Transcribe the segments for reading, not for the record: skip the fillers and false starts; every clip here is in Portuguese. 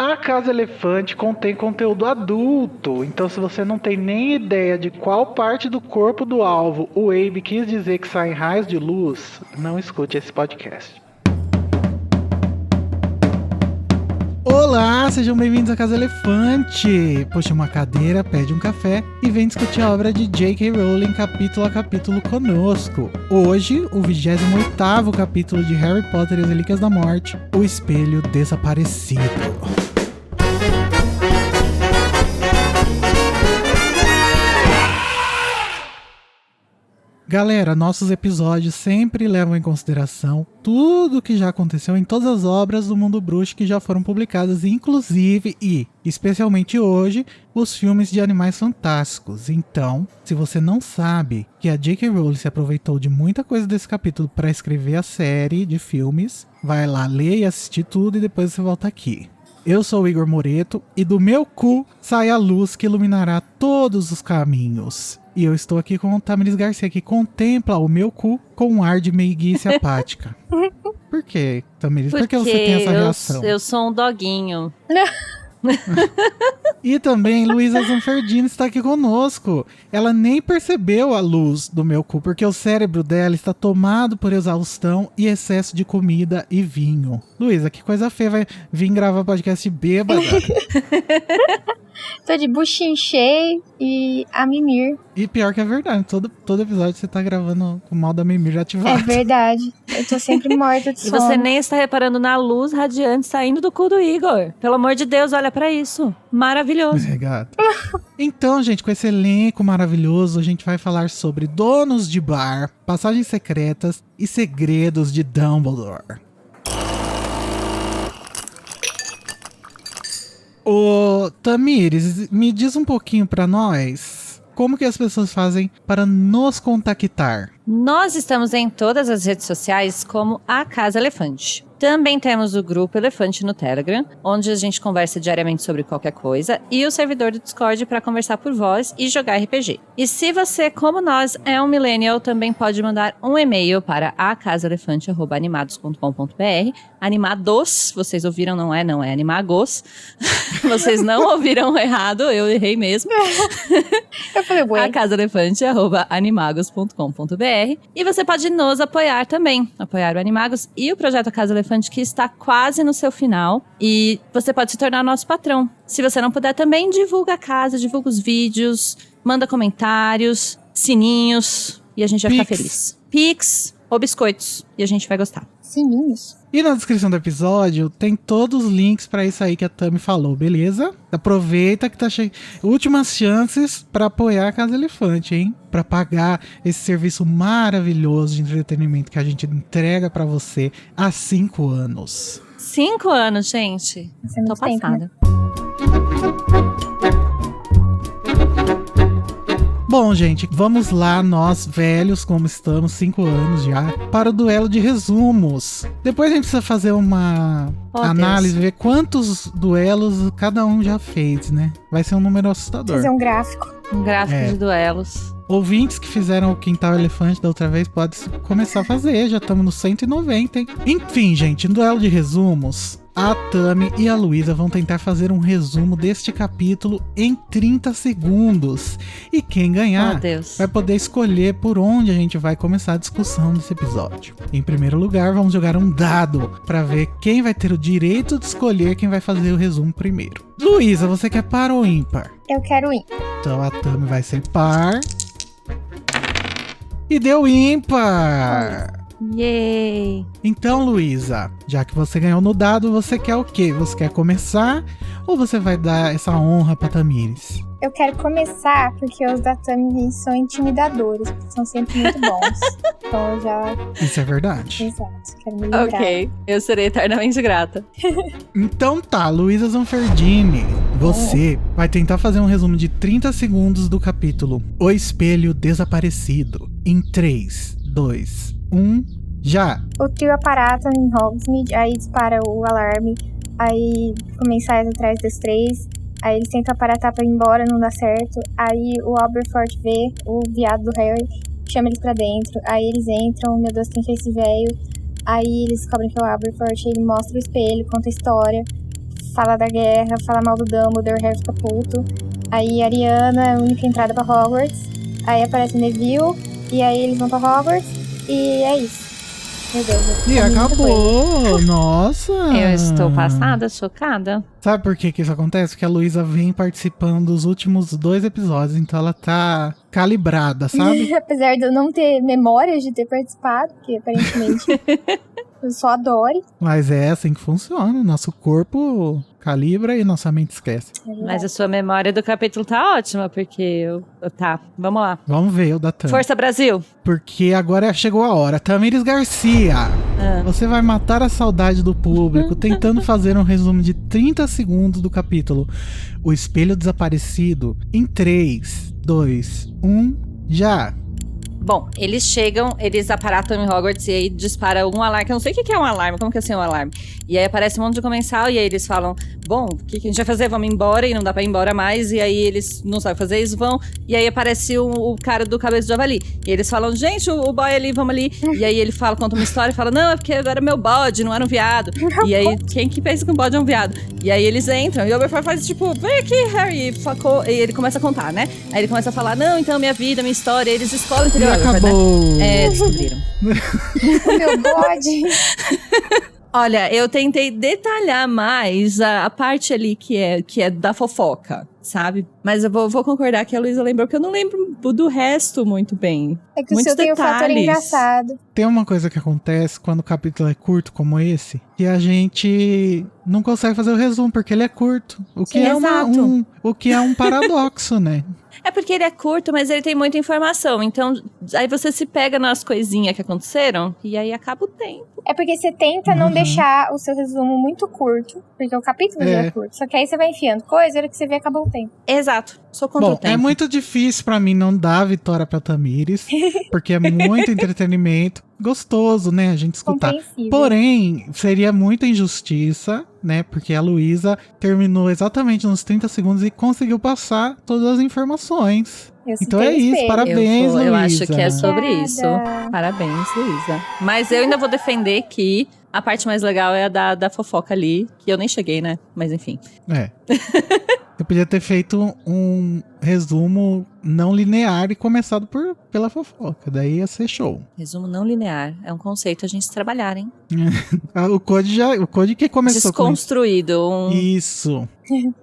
A Casa Elefante contém conteúdo adulto, então se você não tem nem ideia de qual parte do corpo do alvo o Abe quis dizer que saem raios de luz, não escute esse podcast. Olá, sejam bem-vindos à Casa Elefante. Puxa uma cadeira, pede um café e vem discutir a obra de J.K. Rowling capítulo a capítulo conosco. Hoje, o 28º capítulo de Harry Potter e as Relíquias da Morte, O Espelho Desaparecido. Galera, nossos episódios sempre levam em consideração tudo que já aconteceu em todas as obras do mundo bruxo que já foram publicadas, inclusive e, especialmente hoje, os filmes de Animais Fantásticos. Então, se você não sabe que a J.K. Rowling se aproveitou de muita coisa desse capítulo para escrever a série de filmes, vai lá ler e assistir tudo e depois você volta aqui. Eu sou o Igor Moreto e do meu cu sai a luz que iluminará todos os caminhos. E eu estou aqui com o Tamiris Garcia, que contempla o meu cu com um ar de meiguice apática. Por quê, Tamiris? Por que você tem essa reação? Eu sou um doguinho. E também Luísa Zanferdini está aqui conosco. Ela nem percebeu a luz do meu cu, porque o cérebro dela está tomado por exaustão e excesso de comida e vinho. Luísa, que coisa feia, vai vir gravar podcast bêbada. Tô de buchinho cheio e a mimir. E pior que é verdade, todo episódio você tá gravando com o mal da mimir ativado. É verdade, eu tô sempre morta de sono. E você nem está reparando na luz radiante saindo do cu do Igor. Pelo amor de Deus, olha pra isso. Maravilhoso. Obrigado. Então, gente, com esse elenco maravilhoso, a gente vai falar sobre donos de bar, passagens secretas e segredos de Dumbledore. Ô, Tamires, me diz um pouquinho pra nós, como que as pessoas fazem para nos contactar? Nós estamos em todas as redes sociais como a Casa Elefante. Também temos o grupo Elefante no Telegram, onde a gente conversa diariamente sobre qualquer coisa, e o servidor do Discord para conversar por voz e jogar RPG. E se você, como nós, é um millennial, também pode mandar um e-mail para acasaelefante@animados.com.br. Animados, vocês ouviram, não é animagos. Vocês não ouviram errado, eu errei mesmo. Eu falei, ué. acasaelefante@animagos.com.br. E você pode nos apoiar também, apoiar o Animagos e o projeto A Casa Elefante, que está quase no seu final, e você pode se tornar nosso patrão. Se você não puder também, divulga a casa, divulga os vídeos, manda comentários, sininhos, e a gente vai ficar feliz. Pix ou biscoitos, e a gente vai gostar. Sininhos. E na descrição do episódio tem todos os links pra isso aí que a Tami falou, beleza? Aproveita que tá cheio. Últimas chances pra apoiar a Casa Elefante, hein? Pra pagar esse serviço maravilhoso de entretenimento que a gente entrega pra você há 5 anos. 5 anos, gente. Isso é muito Tô tempo, passada. né? Bom, gente, vamos lá, nós velhos, como estamos, 5 anos já, para o duelo de resumos. Depois a gente precisa fazer uma análise, ver quantos duelos cada um já fez, né? Vai ser um número assustador. Fazer um gráfico. Um gráfico de duelos. Ouvintes que fizeram o Quintal Elefante da outra vez, pode começar a fazer, já estamos no 190, hein? Enfim, gente, no duelo de resumos, a Tami e a Luísa vão tentar fazer um resumo deste capítulo em 30 segundos. E quem ganhar vai poder escolher por onde a gente vai começar a discussão desse episódio. Em primeiro lugar, vamos jogar um dado para ver quem vai ter o direito de escolher quem vai fazer o resumo primeiro. Luísa, você quer par ou ímpar? Eu quero ir. Então a Tami vai ser par. E deu ímpar! Yay! Então, Luísa, já que você ganhou no dado, você quer o quê? Você quer começar ou você vai dar essa honra pra Tamires? Eu quero começar porque os da Tami são intimidadores, são sempre muito bons. Então eu já... Isso é verdade. Exato, quero me livrar. Ok, eu serei eternamente grata. Então tá, Luísa Zanferdini, você vai tentar fazer um resumo de 30 segundos do capítulo O Espelho Desaparecido. Em 3, 2, 1, já! O trio aparata em Hogsmeade, aí dispara o alarme, aí começam atrás dos três, aí eles tentam aparatar pra ir embora, não dá certo, aí o Aberforth vê o viado do Harry, chama eles pra dentro, aí eles entram, meu Deus, quem fez esse velho? Aí eles descobrem que é o Aberforth, ele mostra o espelho, conta a história, fala da guerra, fala mal do Dumbledore, o Harry fica puto. Aí a Ariana é a única entrada pra Hogwarts. Aí aparece o Neville, e aí eles vão pra Hogwarts, e é isso. Meu Deus. E acabou! Nossa! Eu estou passada, chocada. Sabe por que isso acontece? Porque a Luísa vem participando dos últimos 2 episódios, então ela tá calibrada, sabe? Apesar de eu não ter memórias de ter participado, porque aparentemente eu só adoro. Mas é assim que funciona. Nosso corpo calibra e nossa mente esquece. Mas a sua memória do capítulo tá ótima, porque tá, vamos lá. Vamos ver o da Tami. Força Brasil! Porque agora chegou a hora. Tamires Garcia, você vai matar a saudade do público tentando fazer um resumo de 30 segundos do capítulo O Espelho Desaparecido em 3, 2, 1, já! Bom, eles chegam, eles aparatam em Hogwarts e aí dispara um alarme, que eu não sei o que é um alarme, como que é assim um alarme? E aí aparece um monte de comensal e aí eles falam, bom, o que a gente vai fazer? Vamos embora e não dá pra ir embora mais. E aí eles não sabem fazer, eles vão. E aí aparece o cara do cabeça de javali. E eles falam, gente, o boy ali, vamos ali. E aí ele fala, conta uma história e fala, não, é porque agora é meu bode, não era um viado. E aí, quem que pensa que um bode é um viado? E aí eles entram e o Aberforth faz tipo, vem aqui, Harry. E ele começa a contar, né? Aí ele começa a falar, não, então minha vida, minha história. E eles escolhem o E interior. acabou! Né? Descobriram. O meu bode. Olha, eu tentei detalhar mais a parte ali que é da fofoca, sabe? Mas eu vou concordar que a Luísa lembrou, que eu não lembro do resto muito bem. É que o Muitos seu tem um fator detalhes. engraçado. Tem uma coisa que acontece quando o capítulo é curto como esse, que a gente não consegue fazer o resumo, porque ele é curto. O que, Sim, é, exato. o que é um paradoxo, né? É porque ele é curto, mas ele tem muita informação. Então, aí você se pega nas coisinhas que aconteceram e aí acaba o tempo. É porque você tenta não deixar o seu resumo muito curto, porque o capítulo já é curto. Só que aí você vai enfiando coisa, a hora que você vê, acabou o tempo. Exato. Sou contra o Bom, tempo. é muito difícil pra mim não dar vitória pra Tamires, porque é muito entretenimento. Gostoso, né, a gente escutar. Compreensível. Porém, seria muita injustiça, né, porque a Luísa terminou exatamente nos 30 segundos e conseguiu passar todas as informações. Então é isso, parabéns, Luísa. Eu acho que é sobre isso. Obrigada. Parabéns, Luísa. Mas eu ainda vou defender que a parte mais legal é a da fofoca ali, que eu nem cheguei, né? Mas enfim. É. Eu podia ter feito um resumo não linear e começado pela fofoca. Daí ia ser show. Resumo não linear. É um conceito a gente trabalhar, hein? O Code que começou com Desconstruído. isso.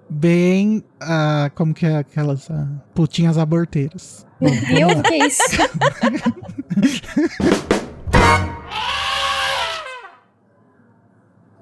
Bem, como que é aquelas putinhas aborteiras. Bom, Viu? vamos lá. O que é isso?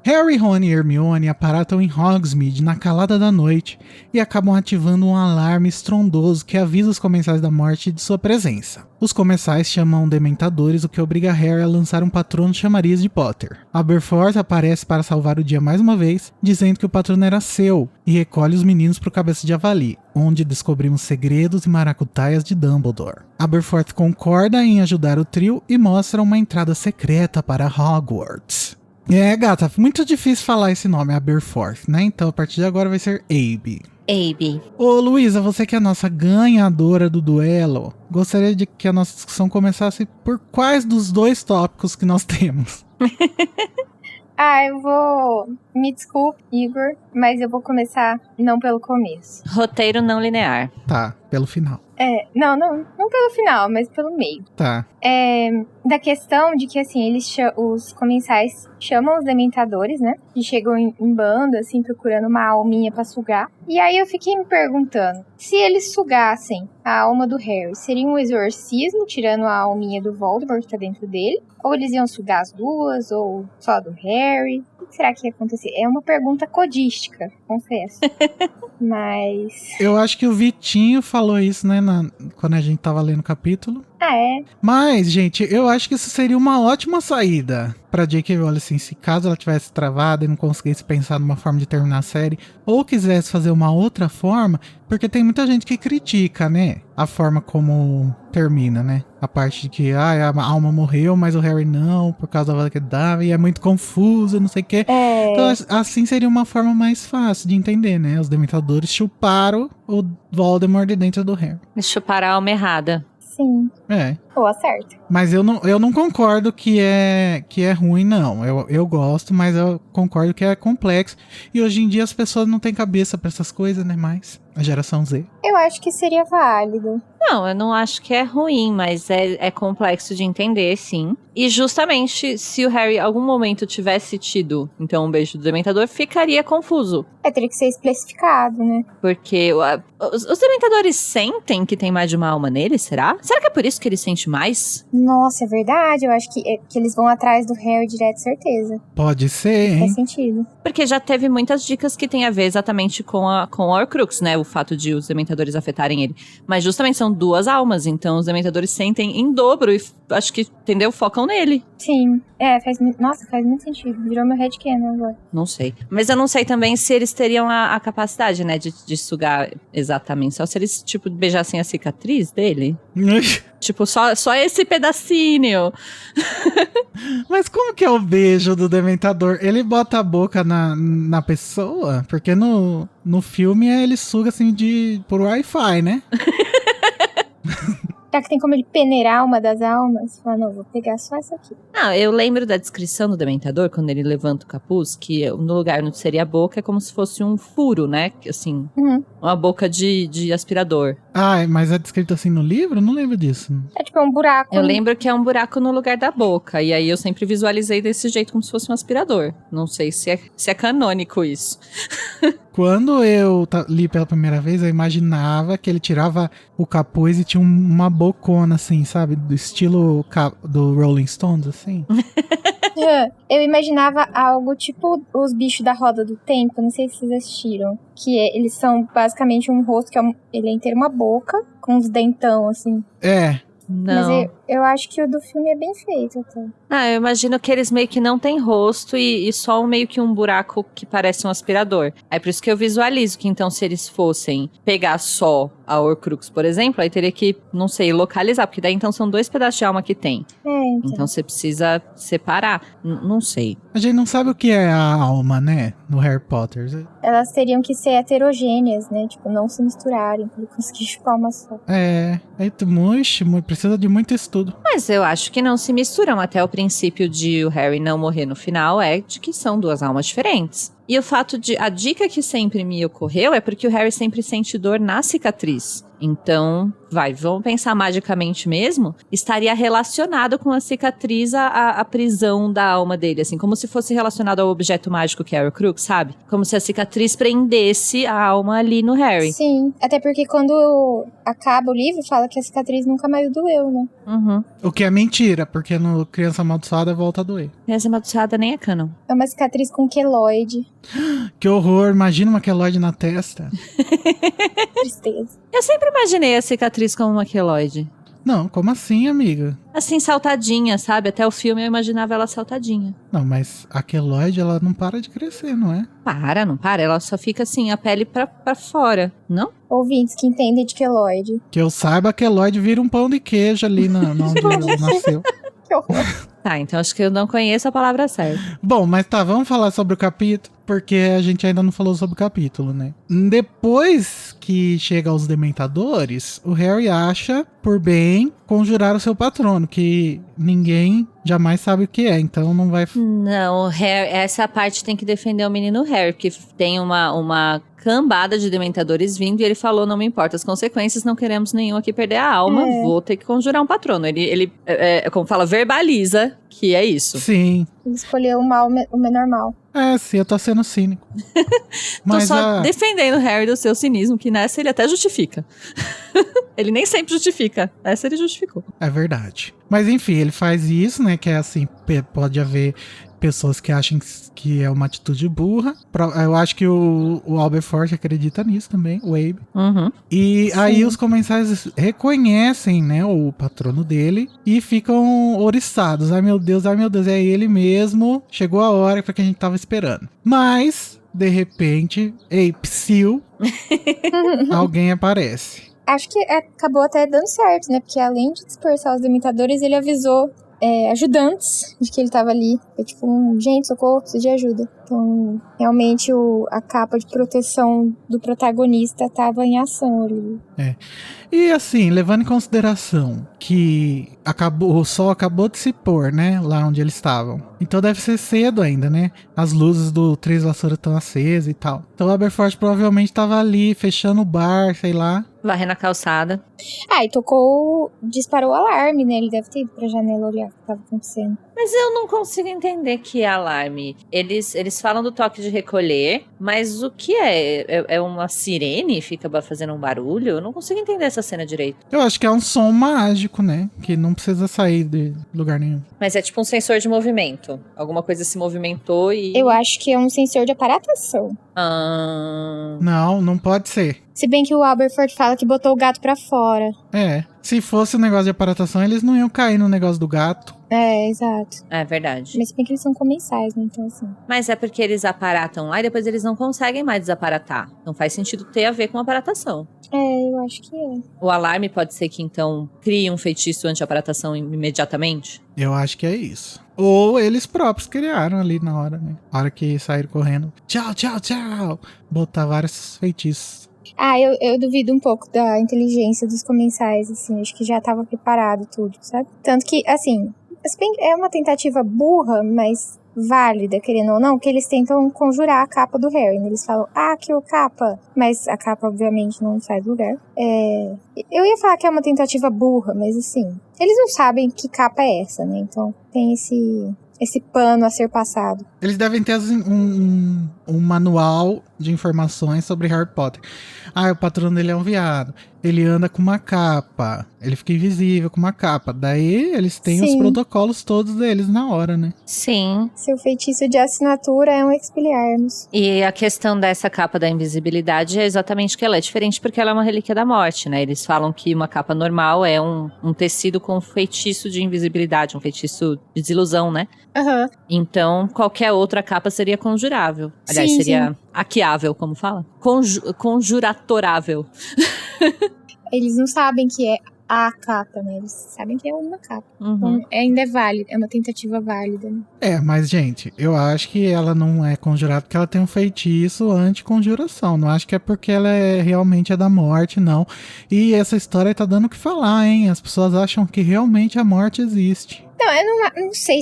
Harry, Rony e Hermione aparatam em Hogsmeade na calada da noite e acabam ativando um alarme estrondoso que avisa os comensais da morte de sua presença. Os comensais chamam dementadores, o que obriga Harry a lançar um patrono chamariz de Potter. Aberforth aparece para salvar o dia mais uma vez, dizendo que o patrono era seu, e recolhe os meninos para o Cabeça de Javali, onde descobrimos segredos e maracutaias de Dumbledore. Aberforth concorda em ajudar o trio e mostra uma entrada secreta para Hogwarts. Gata, muito difícil falar esse nome, Aberforth, né? Então, a partir de agora vai ser Abby. Abby. Ô, Luísa, você que é a nossa ganhadora do duelo, gostaria de que a nossa discussão começasse por quais dos 2 tópicos que nós temos? Eu vou... Me desculpe, Igor, mas eu vou começar não pelo começo. Roteiro não linear. Tá, pelo final. Não pelo final, mas pelo meio. Tá. Da questão de que, assim, os comensais chamam os dementadores, né? Que chegam em bando, assim, procurando uma alminha pra sugar. E aí eu fiquei me perguntando, se eles sugassem a alma do Harry, seria um exorcismo, tirando a alminha do Voldemort que tá dentro dele? Ou eles iam sugar as duas, ou só a do Harry? O que será que ia acontecer? É uma pergunta codística, confesso. Mas... Eu acho que o Vitinho falou isso, né, quando a gente tava lendo o capítulo. É. Mas, gente, eu acho que isso seria uma ótima saída pra J.K. Rowling, assim, se caso ela tivesse travada e não conseguisse pensar numa forma de terminar a série, ou quisesse fazer uma outra forma, porque tem muita gente que critica, né, a forma como termina, né, a parte de que, a alma morreu, mas o Harry não, por causa da vala que ele dava, e é muito confuso, não sei o quê. Então, assim seria uma forma mais fácil de entender, né, os dementadores chuparam o Voldemort de dentro do Harry. Chupar a alma errada. Sim. É. Ou acerta. Mas eu não concordo que é ruim, não. Eu gosto, mas eu concordo que é complexo. E hoje em dia as pessoas não têm cabeça pra essas coisas, né? Mais a geração Z. Eu acho que seria válido. Não, eu não acho que é ruim, mas é complexo de entender, sim. E justamente, se o Harry em algum momento tivesse tido, então, um beijo do Dementador, ficaria confuso. Teria que ser especificado, né? Porque os Dementadores sentem que tem mais de uma alma neles, será? Será que é por isso que ele sente mais? Nossa, é verdade. Eu acho que eles vão atrás do Harry direto, certeza. Pode ser, hein? Faz sentido. Porque já teve muitas dicas que tem a ver exatamente com a Horcrux, né? O fato de os Dementadores afetarem ele. Mas justamente são duas almas, então os Dementadores sentem em dobro e acho que, entendeu? Focam nele. Sim. Faz muito sentido. Virou meu headcanon agora. Não sei. Mas eu não sei também se eles teriam a capacidade, né, de sugar exatamente. Só se eles, tipo, beijassem a cicatriz dele. Tipo, só esse pedacinho. Mas como que é o beijo do Dementador? Ele bota a boca na pessoa? Porque no filme ele suga assim por Wi-Fi, né? Será que tem como ele peneirar uma das almas? Falar, não, vou pegar só essa aqui. Não, eu lembro da descrição do Dementador, quando ele levanta o capuz, que no lugar onde seria a boca é como se fosse um furo, né? Assim, uma boca de aspirador. Ah, mas é descrito assim no livro? Eu não lembro disso. É tipo um buraco. Eu lembro que é um buraco no lugar da boca, e aí eu sempre visualizei desse jeito, como se fosse um aspirador. Não sei se é canônico isso. Quando eu li pela primeira vez, eu imaginava que ele tirava o capuz e tinha uma bocona, assim, sabe? Do estilo do Rolling Stones, assim. Eu imaginava algo tipo os bichos da Roda do Tempo, não sei se vocês assistiram. Que eles são basicamente um rosto que ele é inteiro uma boca, com uns dentão, assim. É. Não. Mas eu acho que o do filme é bem feito até. Ah, eu imagino que eles meio que não têm rosto e só meio que um buraco que parece um aspirador. É por isso que eu visualizo que então se eles fossem pegar só a Horcrux, por exemplo, aí teria que, não sei, localizar, porque daí então são 2 pedaços de alma que tem. Então você precisa separar. Não sei. A gente não sabe o que é a alma, né? No Harry Potter. Elas teriam que ser heterogêneas, né? Tipo, não se misturarem, pra ele conseguir chupar uma só. Precisa de muito estudo. Mas eu acho que não se misturam. Até o princípio de o Harry não morrer no final é de que são 2 almas diferentes. E o fato de... A dica que sempre me ocorreu é porque o Harry sempre sente dor na cicatriz. Então, vamos pensar magicamente mesmo, estaria relacionado com a cicatriz a prisão da alma dele, assim, como se fosse relacionado ao objeto mágico que é o Horcrux, sabe? Como se a cicatriz prendesse a alma ali no Harry. Sim, até porque quando acaba o livro, fala que a cicatriz nunca mais doeu, né? Uhum. O que é mentira, porque no Criança Amaldiçoada volta a doer. Criança Amaldiçoada nem é canon. É uma cicatriz com queloide. Que horror, imagina uma queloide na testa. Tristeza. Eu sempre imaginei a cicatriz como uma queloide. Não, como assim, amiga? Assim, saltadinha, sabe? Até o filme eu imaginava ela saltadinha. Não, mas a queloide, ela não para de crescer, não é? Não para. Ela só fica assim, a pele pra fora, não? Ouvintes que entendem de queloide. Que eu saiba, a queloide vira um pão de queijo ali onde ela nasceu. Que horror. Tá, então acho que eu não conheço a palavra certa. Bom, mas tá, vamos falar sobre o capítulo, porque a gente ainda não falou sobre o capítulo, né? Depois que chega aos Dementadores, o Harry acha por bem conjurar o seu patrono, que ninguém jamais sabe o que é, então não vai... Não, o Harry, essa parte tem que defender o menino Harry, que tem uma cambada de Dementadores vindo e ele falou, não me importa as consequências, não queremos nenhum aqui perder a alma, vou ter que conjurar um patrono. Ele como fala, verbaliza que é isso. Sim. Ele escolheu o menor mal. Sim, eu tô sendo cínico. Tô só defendendo o Harry do seu cinismo, que nessa ele até justifica. Ele nem sempre justifica. Essa ele justificou. É verdade. Mas enfim, ele faz isso, né? Que é assim, pode haver pessoas que acham que é uma atitude burra. Eu acho que o Aberforth acredita nisso também, o Abe. Uhum. E sim, aí os comensais reconhecem, né, o patrono dele e ficam ouriçados. Ai meu Deus, é ele mesmo. Chegou a hora que a gente tava esperando. Mas, de repente, psiu, alguém aparece. Acho que acabou até dando certo, né? Porque além de dispersar os Dementadores, ele avisou ajudantes de que ele tava ali. Foi tipo, gente, socorro, preciso de ajuda. Então, realmente a capa de proteção do protagonista estava em ação ali. E assim, levando em consideração que o sol acabou de se pôr, né? Lá onde eles estavam. Então deve ser cedo ainda, né? As luzes do Três Vassouras estão acesas e tal. Então o Aberforth provavelmente estava ali, fechando o bar, sei lá. Varrendo a calçada. E disparou o alarme, né? Ele deve ter ido pra janela olhar o que estava acontecendo. Mas eu não consigo entender que é alarme. Eles falam do toque de recolher, mas o que é? É uma sirene? Fica fazendo um barulho? Eu não consigo entender essa cena direito. Eu acho que é um som mágico, né? Que não precisa sair de lugar nenhum. Mas é tipo um sensor de movimento. Alguma coisa se movimentou e... Eu acho que é um sensor de aparatação. Não pode ser. Se bem que o Aberforth fala que botou o gato pra fora. Se fosse um negócio de aparatação, eles não iam cair no negócio do gato. Exato. É verdade. Mas se bem que eles são comensais, né? Então, assim. Mas é porque eles aparatam lá e depois eles não conseguem mais desaparatar. Não faz sentido ter a ver com aparatação. Eu acho que é. O alarme pode ser que, então, crie um feitiço anti-aparatação imediatamente? Eu acho que é isso. Ou eles próprios criaram ali na hora, né? Na hora que saíram correndo. Tchau, tchau, tchau. Botar vários feitiços. Eu duvido um pouco da inteligência dos comensais, assim. Acho que já tava preparado tudo, sabe? Tanto que, assim, é uma tentativa burra, mas válida, querendo ou não, que eles tentam conjurar a capa do Harry, né? Eles falam, que o capa, mas a capa obviamente não sai do lugar. Eu ia falar que é uma tentativa burra, mas assim, eles não sabem que capa é essa, né? Então tem esse pano a ser passado. Eles devem ter um manual de informações sobre Harry Potter. O patrono dele é um viado. Ele anda com uma capa. Ele fica invisível com uma capa. Daí eles têm os protocolos todos deles na hora, né? Sim. Seu feitiço de assinatura é um Expelliarmus. E a questão dessa capa da invisibilidade é exatamente que ela é diferente porque ela é uma relíquia da morte, né? Eles falam que uma capa normal é um tecido com feitiço de invisibilidade, um feitiço de desilusão, né? Uhum. Então, qualquer outra capa seria conjurável. Aliás, seria hackeável, como fala? Conjuratorável. Eles não sabem que é a capa, né? Eles sabem que é uma capa. Uhum. Então, ainda é válido, é uma tentativa válida, né? Mas, gente, eu acho que ela não é conjurada porque ela tem um feitiço anti-conjuração. Não acho que é porque ela realmente é da morte, não. E essa história tá dando o que falar, hein? As pessoas acham que realmente a morte existe. Não, eu não sei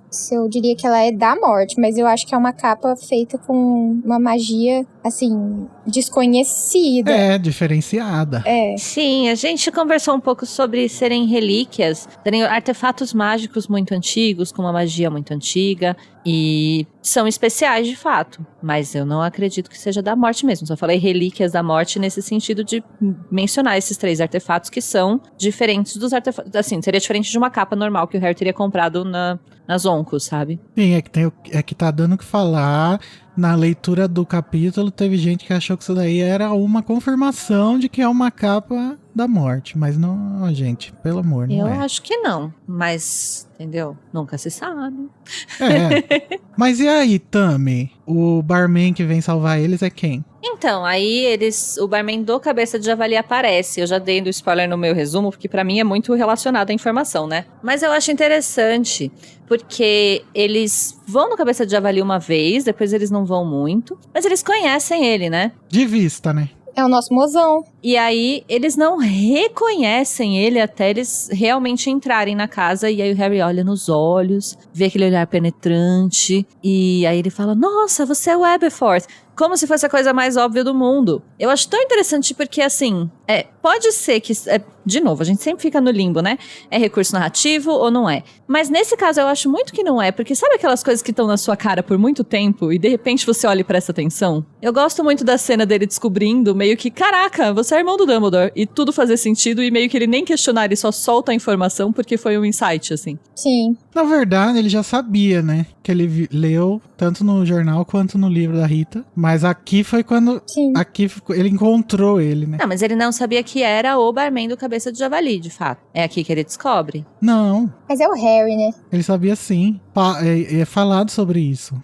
se eu diria que ela é da morte, mas eu acho que é uma capa feita com uma magia, assim, desconhecida. Diferenciada. Sim, a gente conversou um pouco sobre serem relíquias, serem artefatos mágicos muito antigos, com uma magia muito antiga, e são especiais de fato, mas eu não acredito que seja da morte mesmo. Só falei relíquias da morte nesse sentido de mencionar esses 3 artefatos que são diferentes dos artefatos. Assim, seria diferente de uma capa normal que o Harry teria comprado nas Oncos, sabe? Sim, é que tá dando o que falar. Na leitura do capítulo, teve gente que achou que isso daí era uma confirmação de que é uma capa da morte. Mas não, gente, pelo amor, não Eu é. acho que não, mas, entendeu? Nunca se sabe. Mas e aí, Tami? O barman que vem salvar eles é quem? Então, aí o barman do Cabeça de Javali aparece. Eu já dei do spoiler no meu resumo, porque pra mim é muito relacionado à informação, né? Mas eu acho interessante, porque eles vão no Cabeça de Javali uma vez, depois eles não vão muito, mas eles conhecem ele, né? De vista, né? É o nosso mozão. E aí, eles não reconhecem ele até eles realmente entrarem na casa. E aí o Harry olha nos olhos, vê aquele olhar penetrante. E aí ele fala, nossa, você é o Aberforth. Como se fosse a coisa mais óbvia do mundo. Eu acho tão interessante porque, assim, pode ser que... de novo, a gente sempre fica no limbo, né? É recurso narrativo ou não é? Mas nesse caso eu acho muito que não é, porque sabe aquelas coisas que estão na sua cara por muito tempo e de repente você olha e presta atenção? Eu gosto muito da cena dele descobrindo meio que, caraca, você é irmão do Dumbledore. E tudo fazer sentido e meio que ele nem questionar, ele só solta a informação porque foi um insight, assim. Sim. Na verdade, ele já sabia, né? Que ele leu tanto no jornal quanto no livro da Rita. Mas aqui foi quando... Sim. Aqui ele encontrou ele, né? Não, mas ele não sabia que era o barman do Cabeça de Javali, de fato. É aqui que ele descobre. Não. Mas é o Harry, né? Ele sabia sim. É falado sobre isso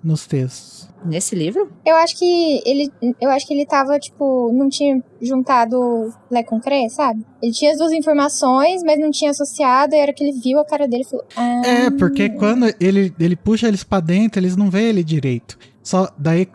nos textos. Nesse livro? Eu acho que ele tava, tipo, não tinha juntado Lé com Cré, sabe? Ele tinha as duas informações, mas não tinha associado, e era que ele viu a cara dele e falou... Porque quando ele puxa eles pra dentro, eles não veem ele direito. Só daí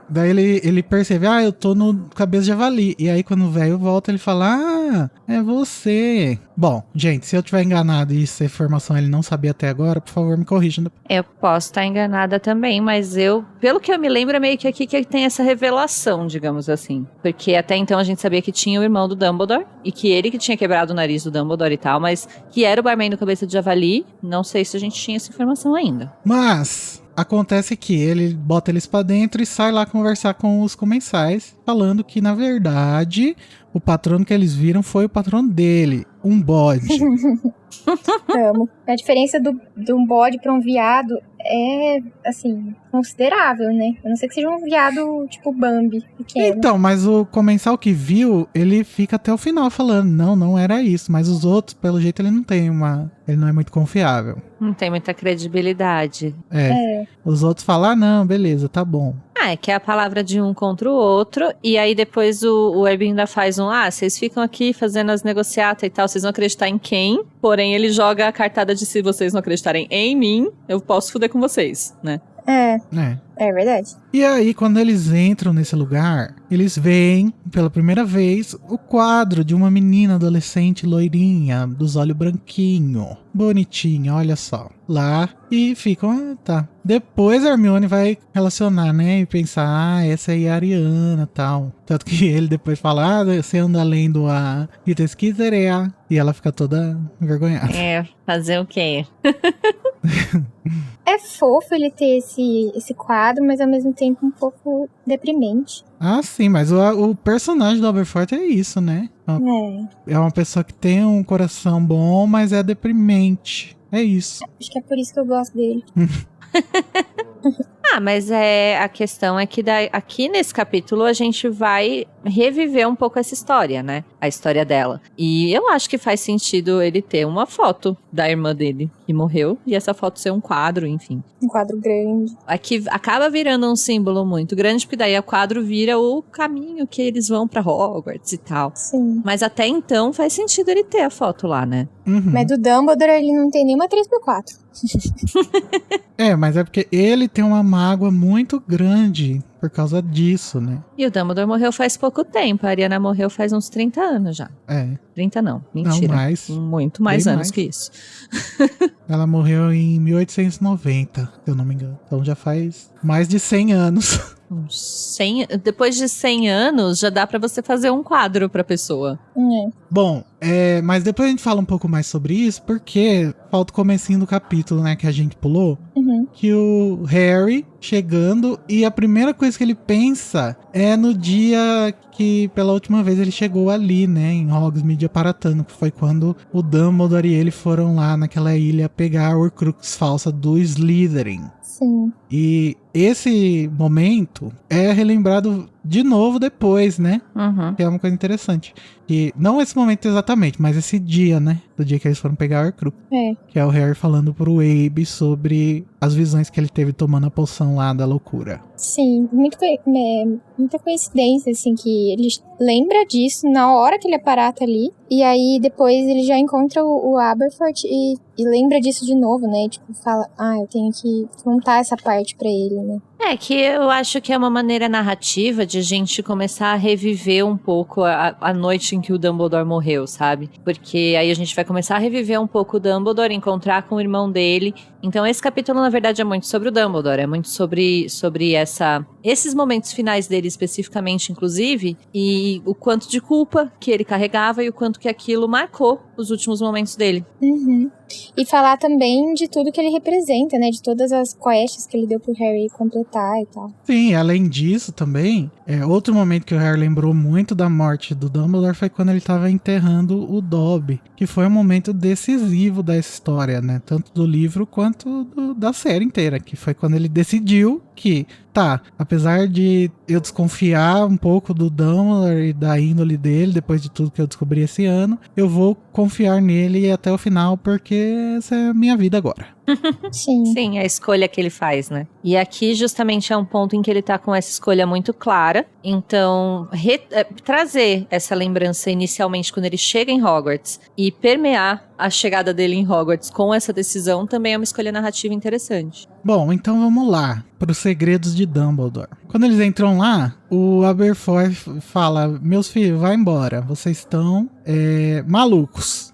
ele percebe, eu tô no cabeça de javali. E aí quando o velho volta, ele fala, é você. Bom, gente, se eu tiver enganado e essa informação ele não sabia até agora, por favor, me corrijam. Eu posso estar enganada também, mas pelo que eu me lembro, é meio que aqui que tem essa revelação, digamos assim. Porque até então a gente sabia que tinha o irmão do Dumbledore, e que ele que tinha quebrado o nariz do Dumbledore e tal, mas que era o barman do cabeça de javali, não sei se a gente tinha essa informação ainda. Mas... acontece que ele bota eles pra dentro e sai lá conversar com os comensais, falando que, na verdade, o patrono que eles viram foi o patrono dele, um bode. Amo. A diferença de um bode pra um viado é, assim, considerável, né? A não ser que seja um viado tipo Bambi, pequeno. Então, mas o comensal que viu, ele fica até o final falando, não era isso. Mas os outros, pelo jeito, ele não é muito confiável. Não tem muita credibilidade. Os outros falam, não, beleza, tá bom. É que é a palavra de um contra o outro, e aí depois o Herb ainda faz vocês ficam aqui fazendo as negociatas e tal, vocês vão acreditar em quem? Porém, ele joga a cartada de se vocês não acreditarem em mim, eu posso fuder com vocês, né? É verdade. E aí, quando eles entram nesse lugar, eles veem, pela primeira vez, o quadro de uma menina adolescente loirinha, dos olhos branquinho, bonitinha, olha só. Lá, e ficam, tá. Depois a Hermione vai relacionar, né, e pensar, essa aí é a Ariana, tal. Tanto que ele depois fala, você anda lendo a Rita Skeeter, e ela fica toda envergonhada. Fazer o quê? É fofo ele ter esse quadro, mas ao mesmo tempo um pouco deprimente. Sim, mas o personagem do Aberforth é isso, né? É uma pessoa que tem um coração bom, mas é deprimente. É isso. Acho que é por isso que eu gosto dele. Mas a questão é que aqui nesse capítulo a gente vai reviver um pouco essa história, né? A história dela. E eu acho que faz sentido ele ter uma foto da irmã dele que morreu e essa foto ser um quadro, enfim. Um quadro grande. Aqui acaba virando um símbolo muito grande, porque daí o quadro vira o caminho que eles vão pra Hogwarts e tal. Sim. Mas até então faz sentido ele ter a foto lá, né? Uhum. Mas do Dumbledore ele não tem nenhuma 3x4. Mas é porque ele tem uma mágoa muito grande por causa disso, né? E o Dumbledore morreu faz pouco tempo. A Ariana morreu faz uns 30 anos já. 30 não, mentira. Não, mais. Muito mais Bem anos mais. que isso. Ela morreu em 1890, se eu não me engano. Então já faz mais de 100 anos. Depois de 100 anos, já dá pra você fazer um quadro pra pessoa. Bom, mas depois a gente fala um pouco mais sobre isso, porque falta o comecinho do capítulo, né, que a gente pulou. Que o Harry chegando, e a primeira coisa que ele pensa é no dia que pela última vez ele chegou ali, né, em Hogsmeade Aparatano, que foi quando o Dumbledore e ele foram lá naquela ilha pegar a Horcrux falsa do Slytherin. Sim. E esse momento é relembrado de novo depois, né? Uhum. Que é uma coisa interessante. E não esse momento exatamente, mas esse dia, né? Do dia que eles foram pegar a Horcrux. É. Que é o Harry falando pro Abe sobre as visões que ele teve tomando a poção lá da loucura. Sim, muita coincidência, assim, que ele lembra disso na hora que ele aparata ali. E aí depois ele já encontra o Aberforth e lembra disso de novo, né? Tipo, fala, eu tenho que contar essa parte pra ele, né? É que eu acho que é uma maneira narrativa de a gente começar a reviver um pouco a noite em que o Dumbledore morreu, sabe? Porque aí a gente vai começar a reviver um pouco o Dumbledore, encontrar com o irmão dele. Então esse capítulo, na verdade, é muito sobre o Dumbledore, é muito sobre esses momentos finais dele especificamente, inclusive, e o quanto de culpa que ele carregava e o quanto que aquilo marcou os últimos momentos dele. Uhum. E falar também de tudo que ele representa, né? De todas as quests que ele deu pro Harry completar e tal. Sim, além disso também, outro momento que o Harry lembrou muito da morte do Dumbledore foi quando ele tava enterrando o Dobby, que foi um momento decisivo da história, né? Tanto do livro quanto da série inteira, que foi quando ele decidiu que, apesar de eu desconfiar um pouco do Dumbledore e da índole dele, depois de tudo que eu descobri esse ano, eu vou confiar nele até o final, porque essa é a minha vida agora. Sim. Sim, a escolha que ele faz, né? E aqui justamente é um ponto em que ele tá com essa escolha muito clara. Então, trazer essa lembrança inicialmente quando ele chega em Hogwarts e permear a chegada dele em Hogwarts com essa decisão também é uma escolha narrativa interessante. Bom, então vamos lá para os segredos de Dumbledore. Quando eles entram lá, o Aberforth fala: meus filhos, vai embora, vocês estão malucos.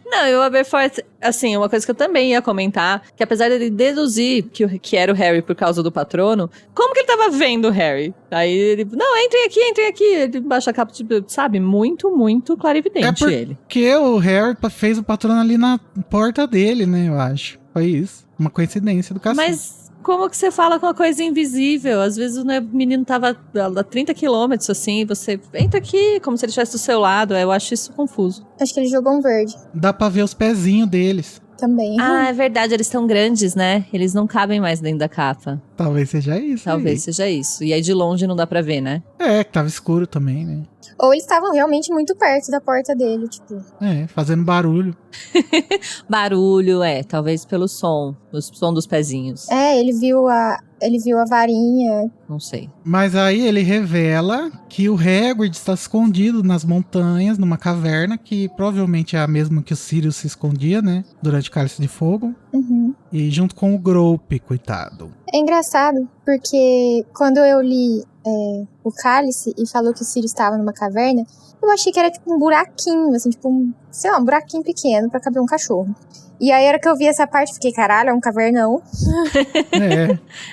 Não, e o Aberforth, assim, uma coisa que eu também ia comentar, que apesar dele deduzir que era o Harry por causa do patrono, como que ele tava vendo o Harry? Aí ele, não, entrem aqui, ele baixa a capa, tipo, sabe, muito, muito clarividente ele. Porque o Harry fez o patrono ali na porta dele, né, eu acho. Foi isso, uma coincidência do cacete. Mas como que você fala com uma coisa invisível? Às vezes o menino tava a 30 quilômetros, assim, você entra aqui, como se ele estivesse do seu lado. Eu acho isso confuso. Acho que ele jogou um verde. Dá pra ver os pezinhos deles. Também. Ah, é verdade, eles estão grandes, né? Eles não cabem mais dentro da capa. Talvez seja isso. Talvez seja isso. E aí de longe não dá pra ver, né? É, que tava escuro também, né? Ou eles estavam realmente muito perto da porta dele, tipo. Fazendo barulho. Barulho, talvez pelo som. O som dos pezinhos. Ele viu a varinha. Não sei. Mas aí ele revela que o Hagrid está escondido nas montanhas, numa caverna, que provavelmente é a mesma que o Sirius se escondia, né? Durante o Cálice de Fogo. Uhum. E junto com o Groupe, coitado. É engraçado, porque quando eu li o Cálice e falou que o Sirius estava numa caverna, eu achei que era tipo um buraquinho, assim, tipo um buraquinho pequeno pra caber um cachorro. E aí, a hora que eu vi essa parte, fiquei, caralho, é um cavernão.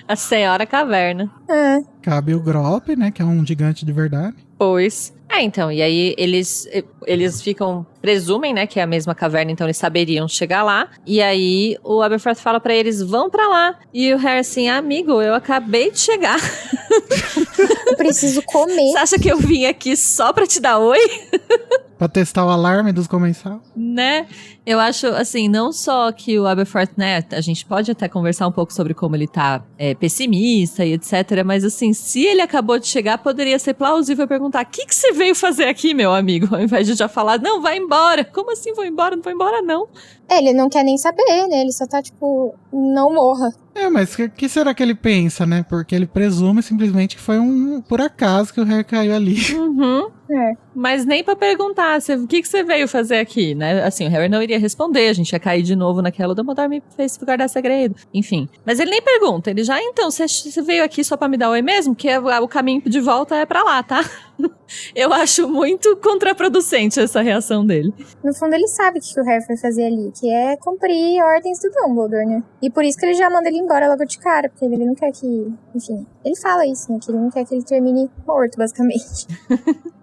A Senhora Caverna. Cabe o Groupe, né? Que é um gigante de verdade. Pois. Então, e aí eles presumem, né, que é a mesma caverna, então eles saberiam chegar lá. E aí o Aberforth fala pra eles, vão pra lá. E o Harry assim, amigo, eu acabei de chegar. Eu preciso comer. Você acha que eu vim aqui só pra te dar oi? Pra testar o alarme dos comensais. Né? Eu acho, assim, não só que o Aberforth, né, a gente pode até conversar um pouco sobre como ele tá pessimista e etc, mas assim, se ele acabou de chegar, poderia ser plausível perguntar, o que você veio fazer aqui, meu amigo? Ao invés de já falar, não, vai embora. Como assim, vou embora? Não vou embora, não. Ele não quer nem saber, né? Ele só tá, tipo, não morra. Mas o que será que ele pensa, né? Porque ele presume simplesmente que foi por acaso que o Harry caiu ali. Uhum. Mas nem pra perguntar, o que você veio fazer aqui, né? Assim, o Harry não iria responder, a gente ia cair de novo naquela, o Dumbledore me fez guardar segredo. Enfim. Mas ele nem pergunta, ele já, então, você veio aqui só pra me dar oi mesmo? Que o caminho de volta é pra lá, tá? Eu acho muito contraproducente essa reação dele. No fundo, ele sabe o que o Harry foi fazer ali, que é cumprir ordens do Dumbledore, né? E por isso que ele já manda ele embora logo de cara, porque ele não quer que... Enfim, ele fala isso, né? Que ele não quer que ele termine morto, basicamente.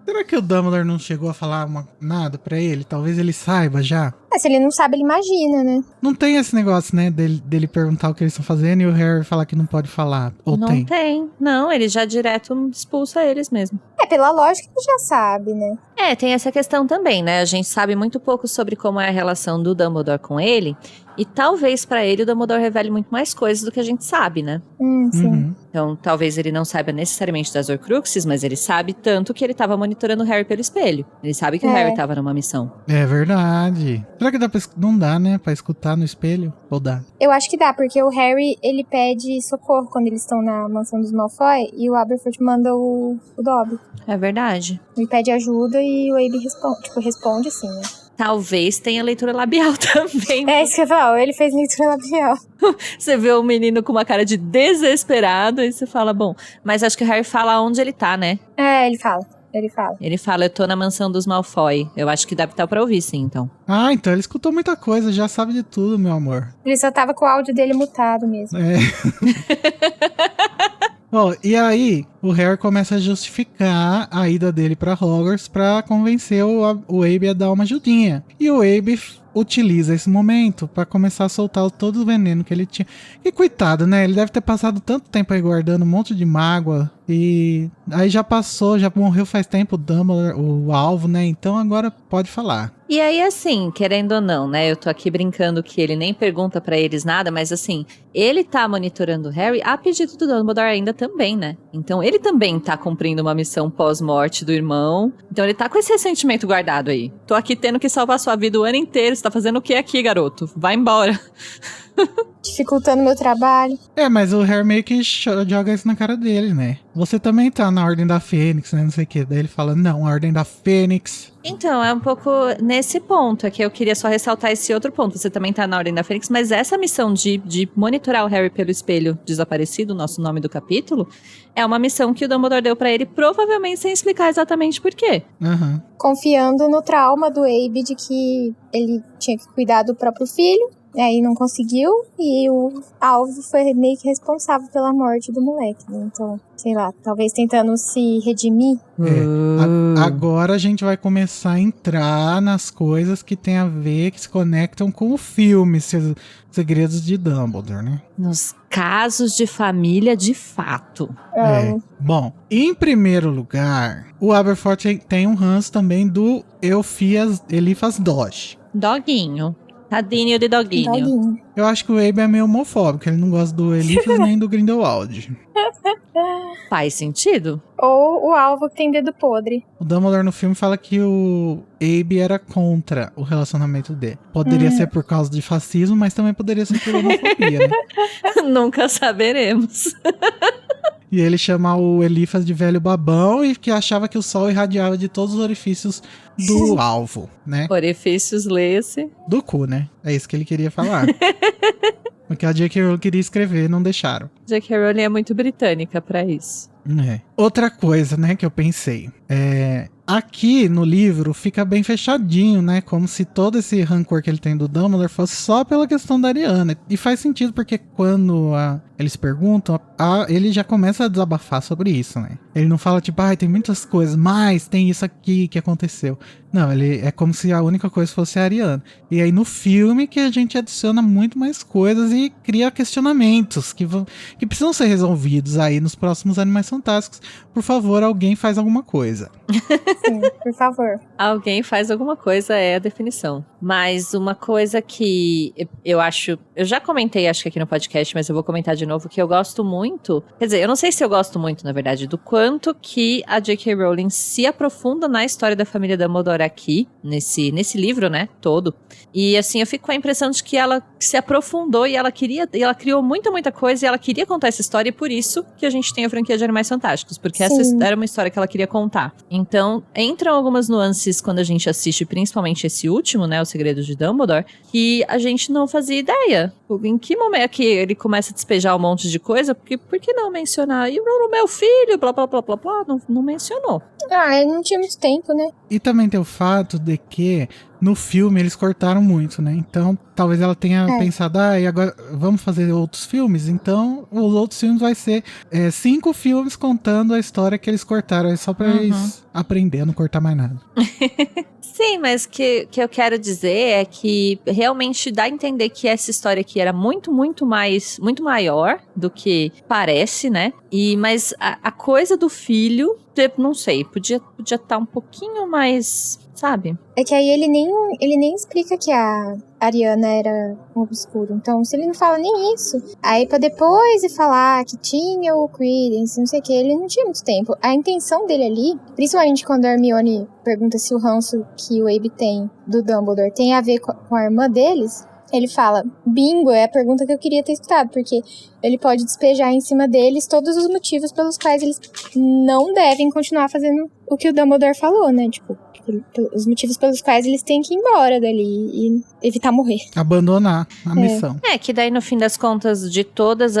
Será que o Dumbledore não chegou a falar nada pra ele? Talvez ele saiba já. Se ele não sabe, ele imagina, né? Não tem esse negócio, né? Dele perguntar o que eles estão fazendo e o Harry falar que não pode falar. Ou não tem? Tem. Não, ele já direto expulsa eles mesmo. Pela lógica, ele já sabe, né? Tem essa questão também, né? A gente sabe muito pouco sobre como é a relação do Dumbledore com ele. E talvez pra ele o Dumbledore revele muito mais coisas do que a gente sabe, né? Sim. Uhum. Então, talvez ele não saiba necessariamente das Horcruxes, mas ele sabe tanto que ele tava monitorando o Harry pelo espelho. Ele sabe que o Harry tava numa missão. É verdade. Será que não dá, né? Pra escutar no espelho? Ou dá? Eu acho que dá, porque o Harry, ele pede socorro quando eles estão na mansão dos Malfoy e o Aberforth manda o Dobby. É verdade. Ele pede ajuda e o Abe responde assim, né? Talvez tenha leitura labial também. É isso que eu ia falar, ele fez leitura labial. Você vê o menino com uma cara de desesperado e você fala, bom, mas acho que o Harry fala onde ele tá, né? Ele fala. Ele fala, eu tô na mansão dos Malfoy. Eu acho que deve estar pra ouvir, sim, então. Ah, então ele escutou muita coisa, já sabe de tudo, meu amor. Ele só tava com o áudio dele mutado mesmo. Bom, e aí o Harry começa a justificar a ida dele pra Hogwarts pra convencer o Abe a dar uma ajudinha. E o Abe utiliza esse momento pra começar a soltar todo o veneno que ele tinha. E coitado, né? Ele deve ter passado tanto tempo aí guardando um monte de mágoa. E aí já passou, já morreu faz tempo o Dumbledore, o alvo, né? Então agora pode falar. E aí, assim, querendo ou não, né? Eu tô aqui brincando que ele nem pergunta pra eles nada, mas assim, ele tá monitorando o Harry a pedido do Dumbledore ainda também, né? Então ele também tá cumprindo uma missão pós-morte do irmão. Então ele tá com esse ressentimento guardado aí. Tô aqui tendo que salvar sua vida o ano inteiro. Você tá fazendo o que aqui, garoto? Vai embora. Dificultando meu trabalho. Mas o Harry meio que joga isso na cara dele, né? Você também tá na Ordem da Fênix, né? Não sei o que. Daí ele fala, não, a Ordem da Fênix. Então, é um pouco nesse ponto, é que eu queria só ressaltar esse outro ponto. Você também tá na Ordem da Fênix, mas essa missão de monitorar o Harry pelo espelho desaparecido, nosso nome do capítulo, é uma missão que o Dumbledore deu pra ele, provavelmente sem explicar exatamente por quê. Aham. Confiando no trauma do Abe de que ele tinha que cuidar do próprio filho. Aí não conseguiu, e o Alvo foi meio que responsável pela morte do moleque, né? Então, sei lá, talvez tentando se redimir. Agora a gente vai começar a entrar nas coisas que tem a ver, que se conectam com o filme, Segredos de Dumbledore, né? Nos casos de família de fato. Bom, em primeiro lugar, o Aberforth tem um ranço também do Eliphas Dodge. Doguinho. Tadinho de doguinho. Eu acho que o Abe é meio homofóbico, ele não gosta do Eliphas nem do Grindelwald. Faz sentido? Ou o Alvo que tem dedo podre. O Dumbledore no filme fala que o Abe era contra o relacionamento dele. Poderia ser por causa de fascismo, mas também poderia ser por homofobia, né? Nunca saberemos. E ele chama o Eliphas de velho babão e que achava que o sol irradiava de todos os orifícios do alvo, né? Orifícios, leia-se. Do cu, né? É isso que ele queria falar. Porque a J.K. Rowling queria escrever, não deixaram. J.K. Rowling é muito britânica pra isso. Outra coisa, né, que eu pensei. Aqui no livro fica bem fechadinho, né? Como se todo esse rancor que ele tem do Dumbledore fosse só pela questão da Ariana. E faz sentido porque quando eles perguntam, ele já começa a desabafar sobre isso, né? Ele não fala tipo, tem muitas coisas, mas tem isso aqui que aconteceu. Não, ele é como se a única coisa fosse a Ariana. E aí no filme que a gente adiciona muito mais coisas e cria questionamentos que precisam ser resolvidos aí nos próximos Animais Fantásticos. Por favor, alguém faz alguma coisa. Sim, por favor. Alguém faz alguma coisa é a definição. Mas uma coisa que eu acho... Eu já comentei, acho que aqui no podcast, mas eu vou comentar de novo, que eu gosto muito... Quer dizer, eu não sei se eu gosto muito, na verdade, do quanto que a J.K. Rowling se aprofunda na história da família Dumbledore aqui, nesse livro, né, todo. E, assim, eu fico com a impressão de que ela se aprofundou e ela criou muita coisa e ela queria contar essa história e por isso que a gente tem a franquia de Animais Fantásticos, porque essa era uma história que ela queria contar. Então, entram algumas nuances quando a gente assiste, principalmente esse último, né, Os Segredos de Dumbledore, que a gente não fazia ideia. Em que momento que ele começa a despejar um monte de coisa, por que não mencionar? E o meu filho, blá, blá, blá, blá, blá, não mencionou. Ele não tinha muito tempo, né? E também tem o fato de que no filme eles cortaram muito, né? Então, talvez ela tenha pensado, e agora vamos fazer outros filmes? Então, os outros filmes vai ser 5 filmes contando a história que eles cortaram. É só pra eles aprender a não cortar mais nada. Sim, mas o que eu quero dizer é que realmente dá a entender que essa história aqui era muito maior do que parece, né? Mas a coisa do filho, não sei, podia estar um pouquinho mais, sabe? É que aí ele nem explica que a Ariana era um obscuro. Então, se ele não fala nem isso, aí pra depois de falar que tinha o Credence, não sei o que, ele não tinha muito tempo. A intenção dele ali, principalmente quando a Hermione pergunta se o ranço que o Abe tem do Dumbledore tem a ver com a irmã deles, ele fala, bingo, é a pergunta que eu queria ter escutado, porque ele pode despejar em cima deles todos os motivos pelos quais eles não devem continuar fazendo o que o Dumbledore falou, né? Tipo, os motivos pelos quais eles têm que ir embora dali e evitar morrer. Abandonar a missão. Que daí no fim das contas, de todos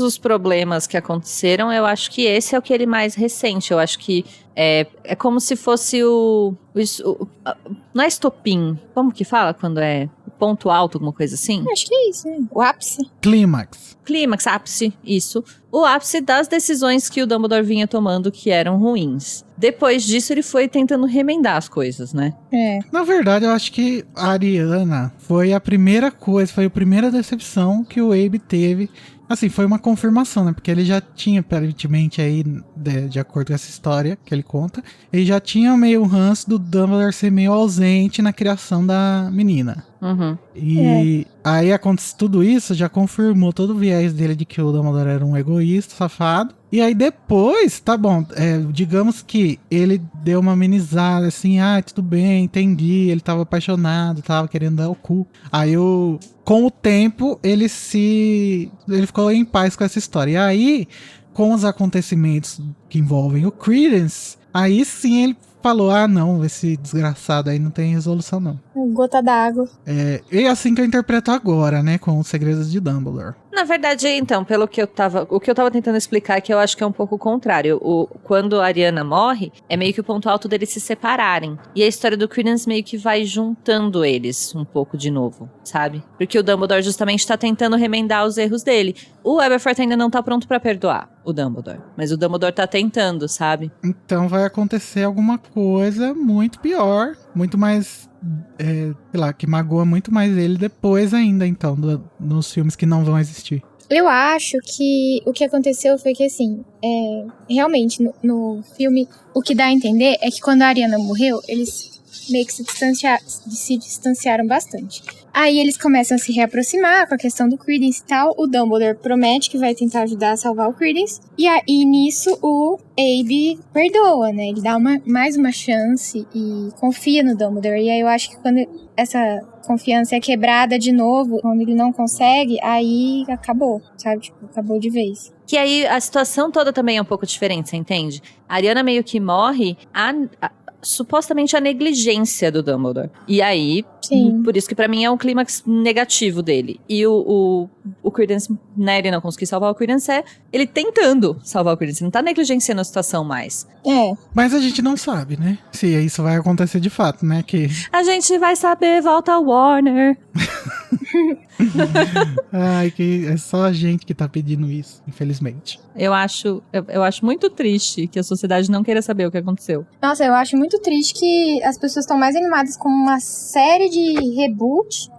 os problemas que aconteceram, eu acho que esse é o que ele mais recente. Eu acho que é como se fosse não é estopim, como que fala quando é ponto alto, alguma coisa assim? Acho que é isso, né? O ápice. Clímax, ápice, isso. O ápice das decisões que o Dumbledore vinha tomando que eram ruins. Depois disso, ele foi tentando remendar as coisas, né? Na verdade, eu acho que a Ariana foi a primeira decepção que o Abe teve. Assim, foi uma confirmação, né? Porque ele já tinha, aparentemente, aí, de acordo com essa história que ele conta, ele já tinha meio ranço do Dumbledore ser meio ausente na criação da menina. E aí acontece tudo isso, já confirmou todo o viés dele de que o Dumbledore era um egoísta, safado. E aí depois, tá bom, digamos que ele deu uma amenizada, assim, tudo bem, entendi, ele tava apaixonado, tava querendo dar o cu. Aí com o tempo, ele ficou em paz com essa história. E aí, com os acontecimentos que envolvem o Credence, aí sim ele falou, não, esse desgraçado aí não tem resolução não. Gota d'água. E assim que eu interpreto agora, né, com os segredos de Dumbledore. Na verdade, então, o que eu tava tentando explicar é que eu acho que é um pouco o contrário. Quando a Ariana morre, é meio que o ponto alto deles se separarem. E a história do Credence meio que vai juntando eles um pouco de novo, sabe? Porque o Dumbledore justamente tá tentando remendar os erros dele. O Aberforth ainda não tá pronto pra perdoar o Dumbledore. Mas o Dumbledore tá tentando, sabe? Então vai acontecer alguma coisa muito pior, muito mais... sei lá, que magoa muito mais ele depois ainda, então, nos filmes que não vão existir. Eu acho que o que aconteceu foi que, assim, realmente, no filme, o que dá a entender é que quando a Ariana morreu, eles meio que se distanciaram bastante. Aí eles começam a se reaproximar com a questão do Credence e tal. O Dumbledore promete que vai tentar ajudar a salvar o Credence. E nisso o Abe perdoa, né? Ele dá mais uma chance e confia no Dumbledore. E aí eu acho que quando essa confiança é quebrada de novo, quando ele não consegue, aí acabou, sabe? Tipo, acabou de vez. Que aí a situação toda também é um pouco diferente, você entende? A Ariana meio que morre supostamente a negligência do Dumbledore. E aí, Sim. Por isso que pra mim é um clímax negativo dele. E o Credence, né, ele não conseguiu salvar o Credence, ele tentando salvar o Credence, não tá negligenciando a situação mais. Mas a gente não sabe, né? Se isso vai acontecer de fato, né? A gente vai saber, volta ao Warner. Ai, que é só a gente que tá pedindo isso, infelizmente. Eu acho muito triste que a sociedade não queira saber o que aconteceu. Nossa, eu acho muito triste que as pessoas estão mais animadas com uma série de reboot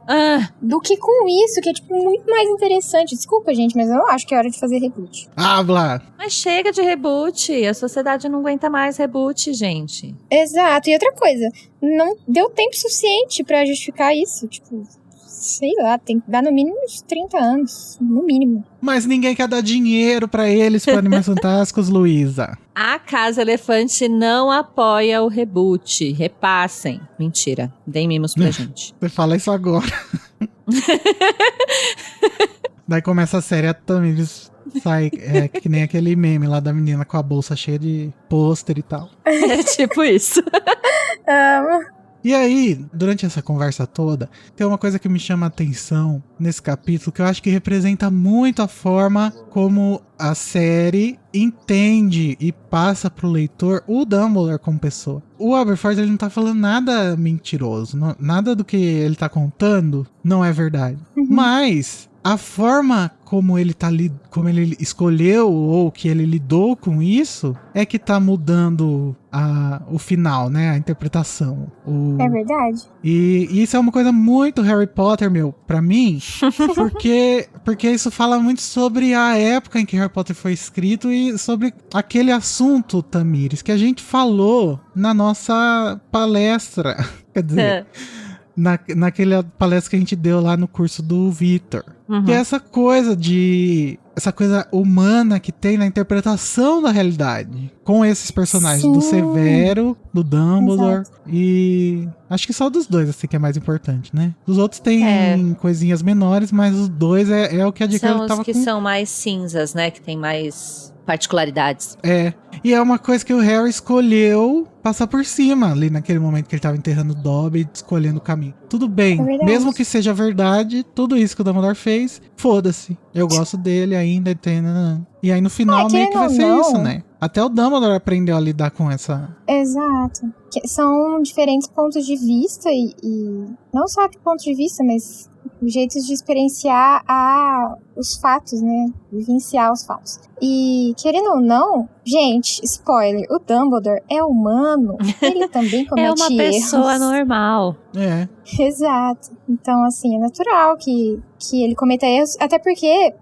do que com isso, que é, tipo, muito mais interessante. Desculpa, gente, mas eu não acho que é hora de fazer reboot. Blá! Mas chega de reboot. A sociedade não aguenta mais reboot, gente. Exato. E outra coisa, não deu tempo suficiente pra justificar isso. Tipo, sei lá, tem que dar no mínimo uns 30 anos. No mínimo. Mas ninguém quer dar dinheiro pra eles, pra Animais Fantásticos, Luísa. A Casa Elefante não apoia o reboot. Repassem. Mentira. Deem mimos pra gente. Você fala isso agora. Daí começa a série, a Tamires sai que nem aquele meme lá da menina com a bolsa cheia de pôster e tal. É tipo isso. E aí, durante essa conversa toda, tem uma coisa que me chama a atenção nesse capítulo, que eu acho que representa muito a forma como a série entende e passa pro leitor o Dumbledore como pessoa. O Aberforth, ele não tá falando nada mentiroso, nada do que ele tá contando não é verdade. Mas a forma como ele escolheu ou que ele lidou com isso é que tá mudando o final, né? A interpretação. É verdade. E isso é uma coisa muito Harry Potter, pra mim, porque isso fala muito sobre a época em que Harry Potter foi escrito e sobre aquele assunto, Tamires, que a gente falou na nossa palestra. Quer dizer... Naquela palestra que a gente deu lá no curso do Victor. Que é essa coisa humana que tem na interpretação da realidade. Com esses personagens, do Severo, do Dumbledore. Exato. E acho que só dos dois, assim, que é mais importante, né? Os outros têm coisinhas menores, mas os dois é o que a J.K. tava com. São os que são mais cinzas, né? Que tem mais particularidades. E é uma coisa que o Harry escolheu passar por cima, ali naquele momento que ele tava enterrando o Dobby, escolhendo o caminho. Tudo bem, mesmo que seja verdade, tudo isso que o Dumbledore fez, foda-se. Eu gosto dele ainda, e aí no final meio que vai ser isso, né? Até o Dumbledore aprendeu a lidar com essa... Exato. São diferentes pontos de vista e não só que ponto de vista, mas jeitos de experienciar os fatos, né? Vivenciar os fatos. E, querendo ou não, gente, spoiler, o Dumbledore é humano, ele também comete erros. É uma pessoa normal. Exato. Então, assim, é natural que ele cometa erros, até porque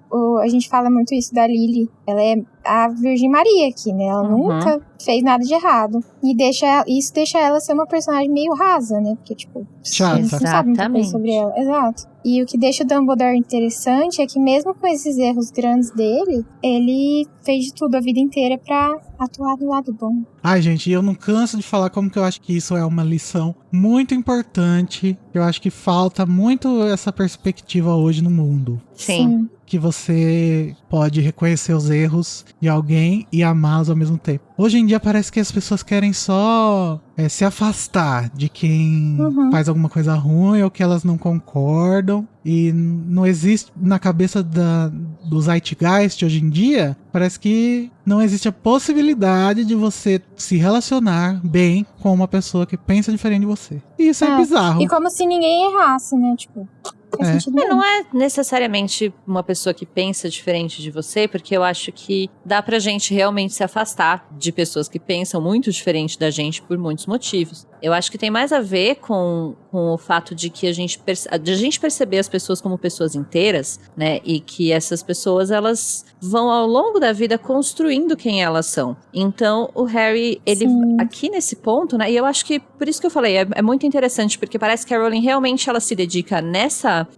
a gente fala muito isso da Lily, ela é a Virgem Maria aqui, né? Ela nunca fez nada de errado. E isso deixa ela ser uma personagem meio rasa, né? Porque, tipo, Chata. eles não sabem muita coisa sobre ela. Exato. E o que deixa o Dumbledore interessante é que mesmo com esses erros grandes dele, ele fez de tudo a vida inteira pra atuar do lado bom. Ai, gente, eu não canso de falar como que eu acho que isso é uma lição muito importante. Eu acho que falta muito essa perspectiva hoje no mundo. Sim. Que você pode reconhecer os erros de alguém e amá-los ao mesmo tempo. Hoje em dia parece que as pessoas querem só se afastar de quem faz alguma coisa ruim ou que elas não concordam. E não existe na cabeça do Zeitgeist hoje em dia, parece que não existe a possibilidade de você se relacionar bem com uma pessoa que pensa diferente de você. E isso é bizarro. E como se ninguém errasse, né? Tipo... Não é necessariamente uma pessoa que pensa diferente de você, porque eu acho que dá pra gente realmente se afastar de pessoas que pensam muito diferente da gente por muitos motivos. Eu acho que tem mais a ver com o fato de que a gente perceber as pessoas como pessoas inteiras, né? E que essas pessoas, elas vão ao longo da vida construindo quem elas são. Então, o Harry, ele aqui nesse ponto, né? E eu acho que, por isso que eu falei, é muito interessante, porque parece que a Rowling realmente ela se dedica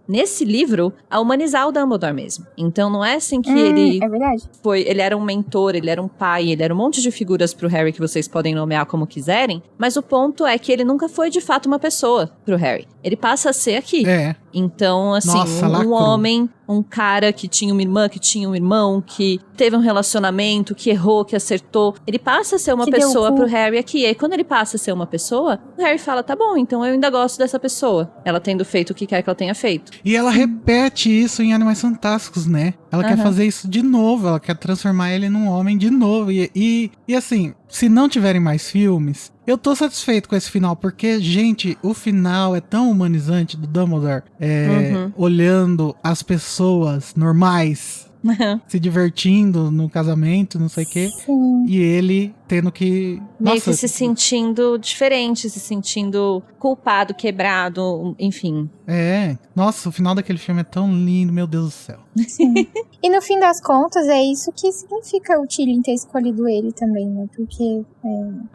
nesse livro a humanizar o Dumbledore mesmo. Então, não é assim que ele é verdade. ele era um mentor, ele era um pai, ele era um monte de figuras pro Harry que vocês podem nomear como quiserem, mas o ponto é que ele nunca foi de fato uma pessoa pro Harry. Ele passa a ser aqui. Então, assim, um homem, um cara que tinha uma irmã, que tinha um irmão, que teve um relacionamento, que errou, que acertou. Ele passa a ser uma pessoa pro Harry aqui. E aí, quando ele passa a ser uma pessoa, o Harry fala, tá bom, então eu ainda gosto dessa pessoa. Ela tendo feito o que quer que ela tenha feito. E ela repete isso em Animais Fantásticos, né? Ela quer fazer isso de novo, ela quer transformar ele num homem de novo. E assim, se não tiverem mais filmes, eu tô satisfeito com esse final, porque, gente, o final é tão humanizante do Dumbledore, olhando as pessoas normais se divertindo no casamento, não sei o quê, e ele tendo que... Meio que se sentindo diferente, se sentindo culpado, quebrado, enfim. Nossa, o final daquele filme é tão lindo, meu Deus do céu. Sim. E no fim das contas, é isso que significa o Tilly ter escolhido ele também, né? Porque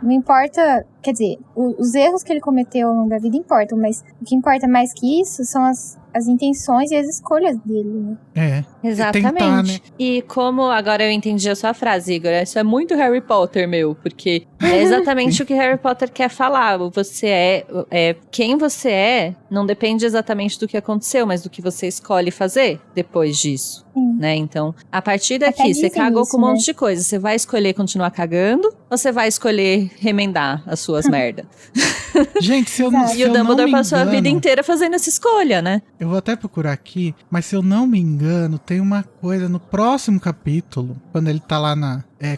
não importa... Quer dizer, os erros que ele cometeu ao longo da vida importam, mas o que importa mais que isso são as intenções e as escolhas dele, né? Exatamente. Tentar, né? E como agora eu entendi a sua frase, Igor, isso é muito Harry Potter, meu, porque é exatamente o que Harry Potter quer falar. Você quem você é não depende exatamente do que aconteceu, mas do que você escolhe fazer depois disso. Né? Então, a partir daqui, você cagou com um monte de coisa. Você vai escolher continuar cagando ou você vai escolher remendar as suas merda? Gente, se eu não me engano... E o Dumbledore passou a vida inteira fazendo essa escolha, né? Eu vou até procurar aqui, mas se eu não me engano, tem uma coisa no próximo capítulo, quando ele tá lá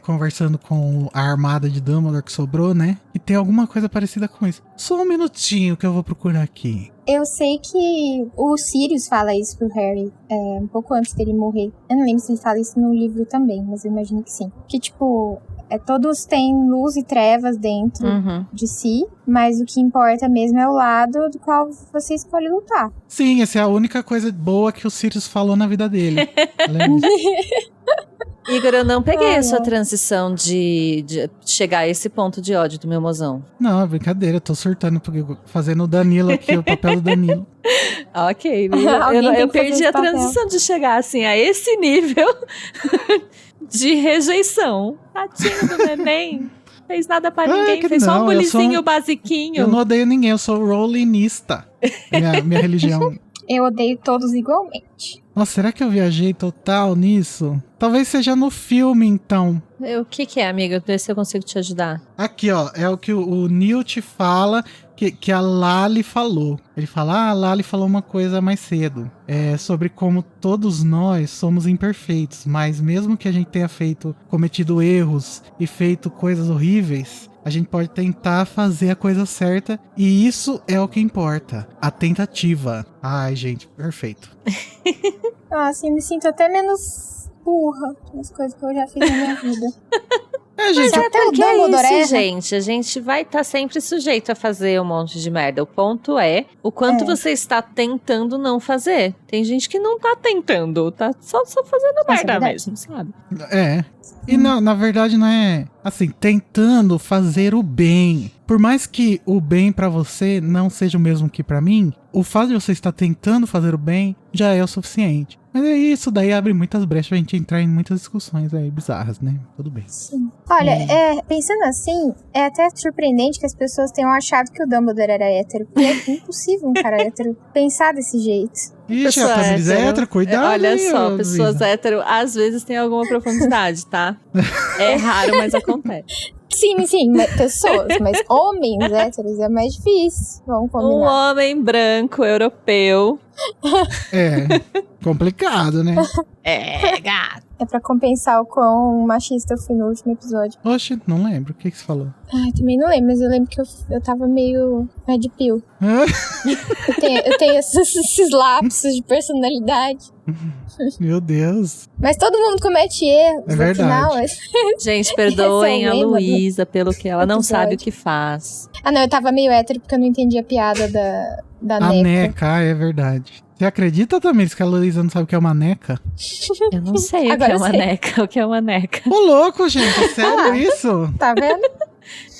conversando com a armada de Dumbledore que sobrou, né? E tem alguma coisa parecida com isso. Só um minutinho que eu vou procurar aqui. Eu sei que o Sirius fala isso pro Harry um pouco antes dele morrer. Eu não lembro se ele fala isso no livro também, mas eu imagino que sim. Que, tipo, todos têm luz e trevas dentro de si, mas o que importa mesmo é o lado do qual você escolhe lutar. Sim, essa é a única coisa boa que o Sirius falou na vida dele. Igor, eu não peguei a sua transição de chegar a esse ponto de ódio do meu mozão. Não, é brincadeira, eu tô surtando, porque fazendo o Danilo aqui, o papel do Danilo. Ok, eu perdi a transição de chegar assim a esse nível de rejeição. Tadinho do neném. Fez nada pra ninguém, fez só um bulizinho basiquinho. Eu não odeio ninguém, eu sou rowlinista. Minha religião. Eu odeio todos igualmente. Nossa, será que eu viajei total nisso? Talvez seja no filme, então. O que é, amiga? Ver se eu consigo te ajudar. Aqui, ó, é o que o Newt fala, que a Lali falou. Ele fala, a Lali falou uma coisa mais cedo. Sobre como todos nós somos imperfeitos, mas mesmo que a gente tenha cometido erros e feito coisas horríveis, a gente pode tentar fazer a coisa certa, e isso é o que importa, a tentativa. Ai, gente, perfeito. Nossa, eu me sinto até menos burra nas coisas que eu já fiz na minha vida. Gente, porque é isso, gente. A gente vai estar sempre sujeito a fazer um monte de merda. O ponto é o quanto você está tentando não fazer. Tem gente que não tá tentando, tá só fazendo merda mesmo, sabe? E na verdade não é, assim, tentando fazer o bem. Por mais que o bem pra você não seja o mesmo que pra mim, o fato de você estar tentando fazer o bem já é o suficiente. Mas é isso, daí abre muitas brechas pra gente entrar em muitas discussões aí bizarras, né? Tudo bem. Sim. Olha, pensando assim, é até surpreendente que as pessoas tenham achado que o Dumbledore era hétero. Porque é impossível um cara hétero pensar desse jeito. Ixi, a Tamiris é hétero, cuidado. Olha aí, só, ô, pessoas Luísa. hétero às vezes têm alguma profundidade, tá? É raro, mas acontece. Sim, pessoas, mas homens héteros é mais difícil. Vamos Um combinar. homem branco, europeu. É, complicado, né? É, gato. É pra compensar o quão machista eu fui no último episódio. Oxe, não lembro, o que você falou? Ai, também não lembro, mas eu lembro que eu tava meio red pill. Eu tenho esses lapsos de personalidade. Meu Deus. Mas todo mundo comete erros. É verdade. Afinal, Gente, perdoem Esse é a o lema do Luísa pelo que ela não episódio. sabe o que faz. Ah, não, eu tava meio hétero porque eu não entendi a piada da A Neca. neca, é verdade. Você acredita, Tamiris, que a Luísa não sabe o que é uma neca? Eu não sei o que Agora é eu uma sei. neca. O que é uma neca? Ô, louco, gente, é sério isso? Tá vendo?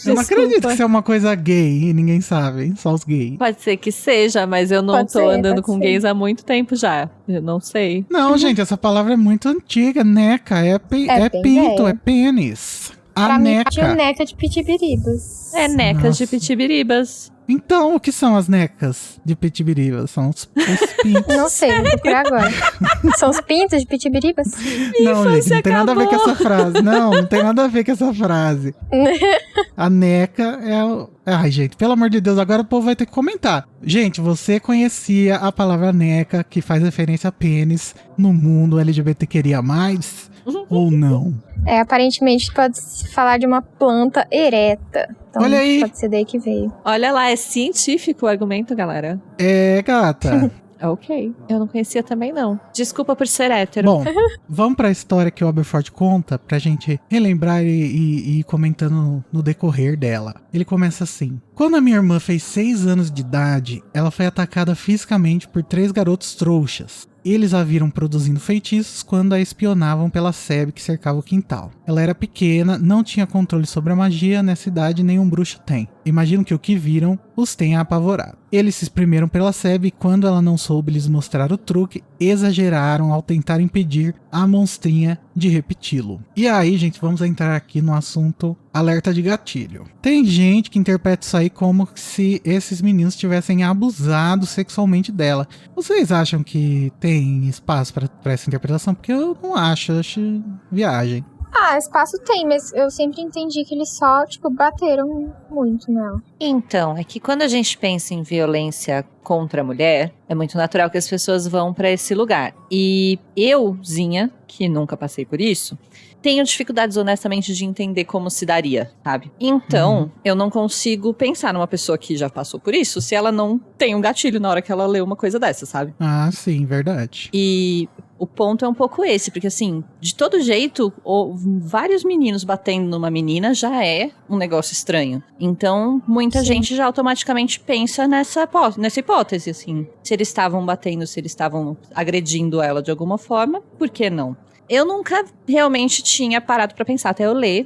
Eu não acredito Desculpa. que isso é uma coisa gay e ninguém sabe, hein? Só os gays. Pode ser que seja, mas eu não Pode tô ser, andando pode com ser. gays há muito tempo já. Eu não sei. Não, gente, essa palavra é muito antiga. Neca é bem pinto, velha. é pênis. A Pra mim, neca. tinha neca de pitibiribas. É necas Nossa. de pitibiribas. Então, o que são as necas de pitibiriba? São os pintos. Não sei, vou procurar agora. São os pintos de pitibiribas? Não, gente, infância não tem nada a ver com acabou. essa frase. Não tem nada a ver com essa frase. A neca é o... Ai, gente, pelo amor de Deus, agora o povo vai ter que comentar. Gente, você conhecia a palavra neca, que faz referência a pênis, no mundo LGBTQIA+, ou não? Aparentemente pode se falar de uma planta ereta. Então, Olha aí. pode ser daí que veio. Olha lá, é científico o argumento, galera. É, gata. Ok. Eu não conhecia também, não. Desculpa por ser hétero. Bom, vamos pra história que o Aberforth conta, pra gente relembrar e ir comentando no decorrer dela. Ele começa assim. Quando a minha irmã fez 6 anos de idade, ela foi atacada fisicamente por 3 garotos trouxas. Eles a viram produzindo feitiços quando a espionavam pela sebe que cercava o quintal. Ela era pequena, não tinha controle sobre a magia, nessa idade nenhum bruxo tem. Imagino que o que viram os tenha apavorado. Eles se espremeram pela sebe e quando ela não soube lhes mostrar o truque, exageraram ao tentar impedir a monstrinha de repeti-lo. E aí, gente, vamos entrar aqui no assunto alerta de gatilho. Tem gente que interpreta isso aí como se esses meninos tivessem abusado sexualmente dela. Vocês acham que tem espaço para essa interpretação? Porque eu não acho, eu acho viagem. Espaço tem, mas eu sempre entendi que eles só, bateram muito nela. Então, é que quando a gente pensa em violência contra a mulher, é muito natural que as pessoas vão pra esse lugar. E eu, Zinha, que nunca passei por isso, tenho dificuldades, honestamente, de entender como se daria, sabe? Então, eu não consigo pensar numa pessoa que já passou por isso se ela não tem um gatilho na hora que ela lê uma coisa dessa, sabe? Ah, sim, verdade. E o ponto é um pouco esse, porque assim, de todo jeito, vários meninos batendo numa menina já é um negócio estranho. Então, muita Sim. gente já automaticamente pensa nessa hipótese, assim. Se eles estavam batendo, se eles estavam agredindo ela de alguma forma, por que não? Eu nunca realmente tinha parado pra pensar, até eu ler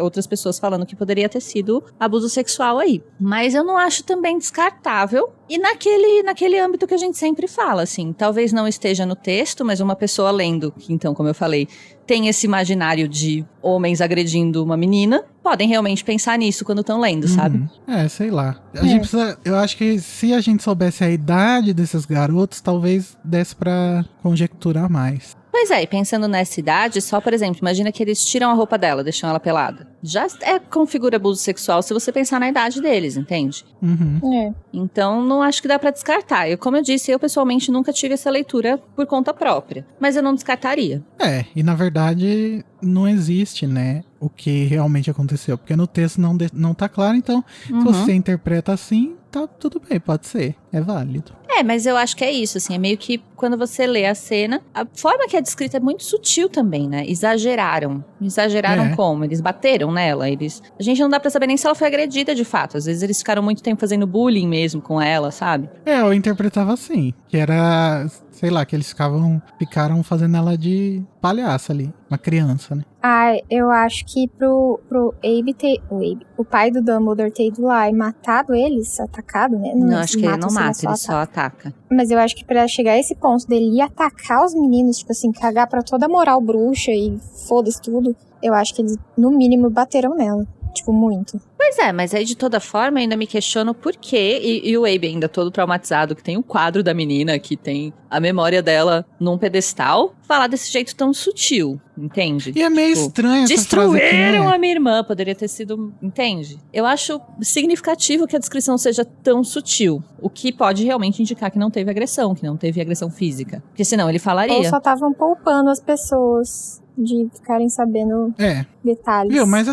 outras pessoas falando que poderia ter sido abuso sexual aí. Mas eu não acho também descartável. E naquele âmbito que a gente sempre fala, assim, talvez não esteja no texto, mas uma pessoa lendo, que então, como eu falei, tem esse imaginário de homens agredindo uma menina, podem realmente pensar nisso quando estão lendo, sabe? É, sei lá. A gente precisa, eu acho que se a gente soubesse a idade desses garotos, talvez desse pra conjecturar mais. Pois é, e pensando nessa idade, só, por exemplo, imagina que eles tiram a roupa dela, deixam ela pelada. Já configura abuso sexual se você pensar na idade deles, entende? Uhum. Então, não acho que dá pra descartar. Como eu disse, eu pessoalmente nunca tive essa leitura por conta própria. Mas eu não descartaria. É, e na verdade não existe, né, o que realmente aconteceu. Porque no texto não tá claro, então se você interpreta assim, tá tudo bem, pode ser, é válido. Mas eu acho que é isso, assim, é meio que quando você lê a cena, a forma que é descrita é muito sutil também, né? Exageraram como? Eles bateram nela, a gente não dá pra saber nem se ela foi agredida de fato, às vezes eles ficaram muito tempo fazendo bullying mesmo com ela, sabe? Eu interpretava assim, que era, sei lá, que eles ficaram fazendo ela de palhaça ali, uma criança, né? Ah, eu acho que pro Abe ter... O pai do Dumbledore ter ido lá e matado eles, atacado, né? Não, acho que ele não sei lá, mata, ele só ataca. Mas eu acho que pra chegar a esse ponto dele ir atacar os meninos, tipo assim, cagar pra toda a moral bruxa e foda-se tudo, eu acho que eles, no mínimo, bateram nela. Tipo, muito. Pois é, mas aí de toda forma ainda me questiono por quê, e o Abe ainda todo traumatizado, que tem o quadro da menina, que tem a memória dela num pedestal, falar desse jeito tão sutil, entende? E é meio estranho essa frase aqui, Destruíram né? a minha irmã, poderia ter sido, entende? Eu acho significativo que a descrição seja tão sutil, o que pode realmente indicar que não teve agressão, que não teve agressão física, porque senão ele falaria. Ou só estavam poupando as pessoas de ficarem sabendo detalhes. Viu, mas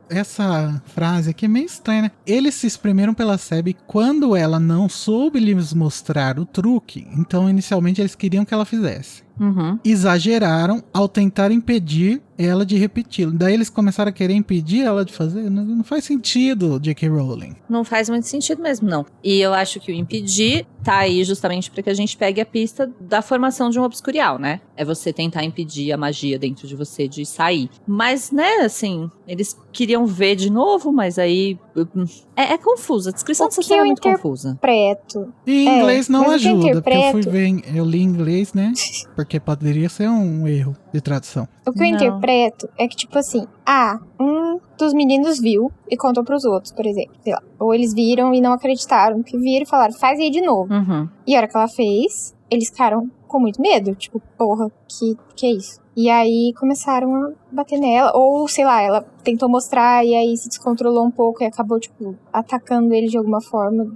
essa frase aqui é meio estranha, né? Eles se espremeram pela Seb quando ela não soube lhes mostrar o truque, então inicialmente eles queriam que ela fizesse. Uhum. Exageraram ao tentar impedir ela de repeti-lo. Daí eles começaram a querer impedir ela de fazer. Não faz sentido, J.K. Rowling. Não faz muito sentido mesmo, não. E eu acho que o impedir tá aí justamente para que a gente pegue a pista da formação de um obscurial, né? É você tentar impedir a magia dentro de você de sair. Mas, né, assim, eles queriam ver de novo, mas aí... É confuso. A descrição dessa cena é muito confusa. E em inglês não mas ajuda, porque eu li em inglês, né? Porque poderia ser um erro de tradução. O que eu interpreto é que, tipo assim, um dos meninos viu e contou pros outros, por exemplo, sei lá. Ou eles viram e não acreditaram, que viram e falaram, faz aí de novo. Uhum. E a hora que ela fez, eles ficaram com muito medo, tipo, porra, que é isso? E aí começaram a bater nela, ou sei lá, ela tentou mostrar e aí se descontrolou um pouco e acabou, tipo, atacando ele de alguma forma,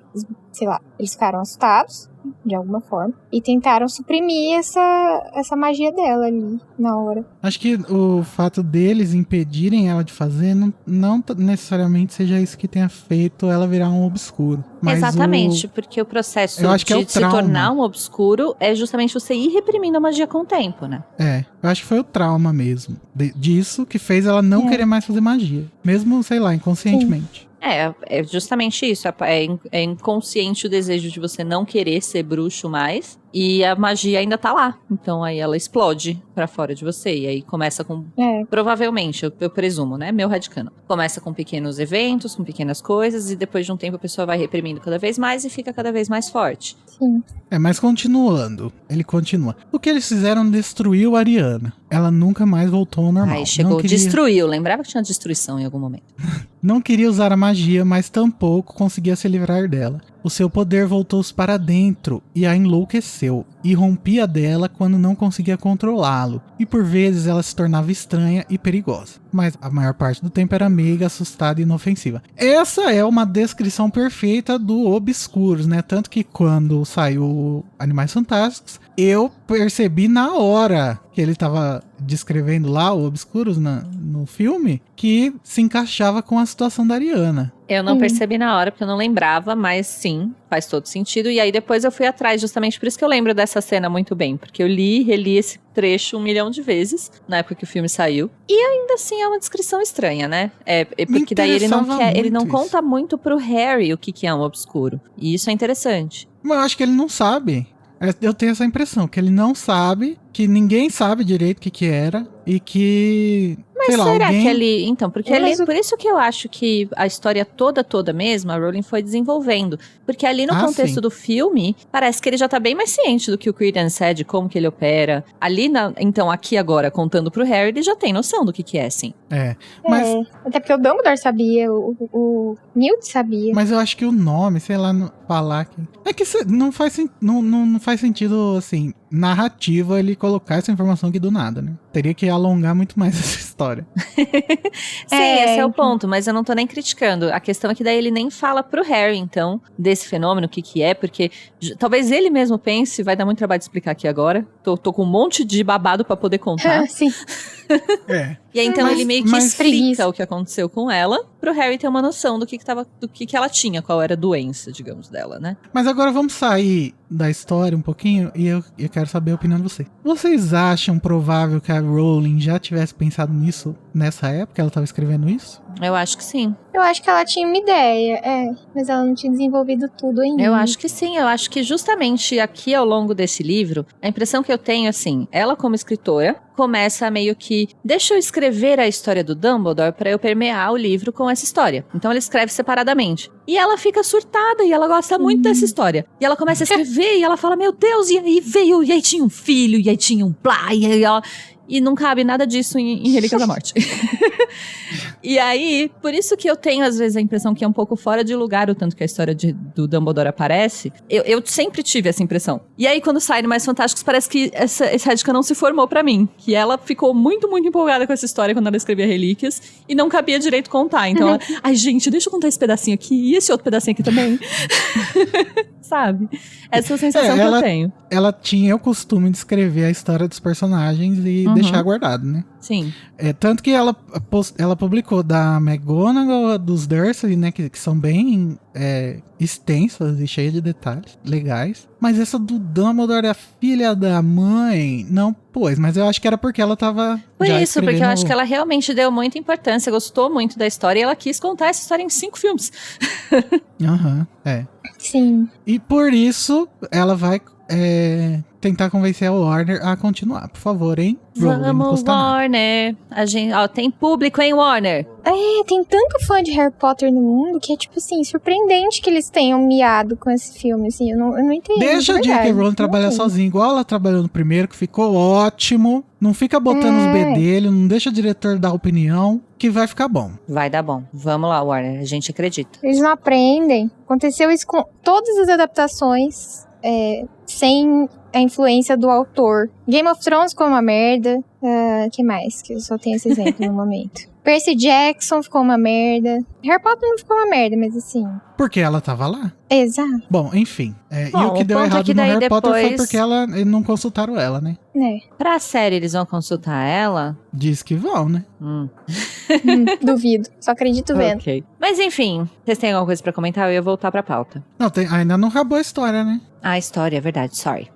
sei lá, eles ficaram assustados, de alguma forma, e tentaram suprimir essa magia dela ali, na hora. Acho que o fato deles impedirem ela de fazer não necessariamente seja isso que tenha feito ela virar um obscuro. Mas exatamente, porque o processo de se tornar um obscuro é justamente você ir reprimindo a magia com o tempo, né? Eu acho que foi o trauma mesmo, disso que fez ela não querer mais fazer magia, mesmo, sei lá, inconscientemente. Sim. É justamente isso, é inconsciente o desejo de você não querer ser bruxo mais, e a magia ainda tá lá, então aí ela explode pra fora de você, e aí começa com, provavelmente, eu presumo, né, meu radicano, começa com pequenos eventos, com pequenas coisas, e depois de um tempo a pessoa vai reprimindo cada vez mais e fica cada vez mais forte. Sim. Mas continuando, ele continua. O que eles fizeram destruiu a Ariana. Ela nunca mais voltou ao normal. Aí chegou, destruiu, lembrava que tinha destruição em algum momento. Não queria usar a magia, mas tampouco conseguia se livrar dela. O seu poder voltou-se para dentro e a enlouqueceu, e rompia dela quando não conseguia controlá-lo, e por vezes ela se tornava estranha e perigosa. Mas a maior parte do tempo era meiga, assustada e inofensiva. Essa é uma descrição perfeita do Obscuros, né? Tanto que quando saiu Animais Fantásticos, eu percebi na hora que ele tava descrevendo lá o Obscuros no filme, que se encaixava com a situação da Ariana. Eu não percebi na hora, porque eu não lembrava, mas sim, faz todo sentido. E aí depois eu fui atrás, justamente por isso que eu lembro dessa cena muito bem. Porque eu li e reli esse trecho 1 milhão de vezes, na época que o filme saiu. E ainda assim é uma descrição estranha, né? Porque daí ele não conta muito pro Harry o que é um obscuro. E isso é interessante. Mas eu acho que ele não sabe. Eu tenho essa impressão, que ele não sabe, que ninguém sabe direito o que era, e que... Mas sei lá, será alguém... que ele... Então, porque por isso que eu acho que a história toda mesmo, a Rowling foi desenvolvendo. Porque ali no contexto do filme, parece que ele já tá bem mais ciente do que o Credence é, de como que ele opera. Ali, então, aqui agora, contando pro Harry, ele já tem noção do que é, sim. Mas... até porque o Dumbledore sabia, o Newt sabia. Mas eu acho que o nome, sei lá, falar que... É que não faz sentido, assim, narrativa ele colocar essa informação aqui do nada, né? Teria que alongar muito mais essa história. Sim, esse é o ponto, mas eu não tô nem criticando. A questão é que daí ele nem fala pro Harry, então, desse fenômeno, o que é, porque talvez ele mesmo pense, vai dar muito trabalho de explicar aqui agora. Tô com um monte de babado pra poder contar. Sim. E aí, então, ele meio que explica o que aconteceu com ela, pro Harry ter uma noção do que ela tinha, qual era a doença, digamos, dela, né? Mas agora vamos sair da história um pouquinho e eu quero saber a opinião de vocês. Vocês acham provável que a Rowling já tivesse pensado nisso nessa época que ela estava escrevendo isso? Eu acho que sim. Eu acho que ela tinha uma ideia, mas ela não tinha desenvolvido tudo ainda. Eu acho que sim, eu acho que justamente aqui ao longo desse livro, a impressão que eu tenho, assim, ela como escritora começa meio que, deixa eu escrever a história do Dumbledore pra eu permear o livro com essa história. Então ela escreve separadamente. E ela fica surtada e ela gosta muito dessa história. E ela começa a escrever e ela fala, meu Deus, e aí veio, e aí tinha um filho, e aí tinha um plá, e aí ela... E não cabe nada disso em Relíquias da Morte. E aí, por isso que eu tenho, às vezes, a impressão que é um pouco fora de lugar o tanto que a história do Dumbledore aparece. Eu sempre tive essa impressão. E aí, quando sai no Mais Fantásticos, parece que esse headcanon não se formou pra mim. Que ela ficou muito, muito empolgada com essa história quando ela escrevia Relíquias. E não cabia direito contar. Então, ela, ai, gente, deixa eu contar esse pedacinho aqui. E esse outro pedacinho aqui também. Sabe? Essa é a sensação que eu tenho. Ela tinha o costume de escrever a história dos personagens e deixar guardado, né? Sim. Tanto que ela publicou da McGonagall, dos Dursley, né? Que são bem extensas e cheias de detalhes legais. Mas essa do Dumbledore, a filha da mãe, não pôs. Mas eu acho que era porque ela tava Por já isso, porque eu escrevendo... acho que ela realmente deu muita importância, gostou muito da história e ela quis contar essa história em 5 filmes. Aham, Sim. E por isso, ela vai tentar convencer a Warner a continuar. Por favor, hein? Rowling, não Vamos, custa nada. Warner. A gente, tem público, hein, Warner? Tem tanto fã de Harry Potter no mundo que é, tipo assim, surpreendente que eles tenham miado com esse filme, assim, eu não entendo. Deixa a J.K. Rowling trabalhar sozinha, igual ela trabalhou no primeiro, que ficou ótimo. Não fica botando os bedelhos, não deixa o diretor dar opinião, que vai ficar bom. Vai dar bom. Vamos lá, Warner. A gente acredita. Eles não aprendem. Aconteceu isso com todas as adaptações, sem a influência do autor. Game of Thrones ficou uma merda. Que mais? Que eu só tenho esse exemplo no momento. Percy Jackson ficou uma merda. Harry Potter não ficou uma merda, mas assim... Porque ela tava lá. Exato. Bom, enfim. Bom, e o que deu ponto é errado que no daí Harry Potter foi depois- porque eles não consultaram ela, né? Pra série, eles vão consultar ela? Diz que vão, né? Duvido. Só acredito vendo. Ok. Mas enfim, vocês têm alguma coisa pra comentar? Eu ia voltar pra pauta. Não, ainda não acabou a história, né? A história, é verdade, sorry.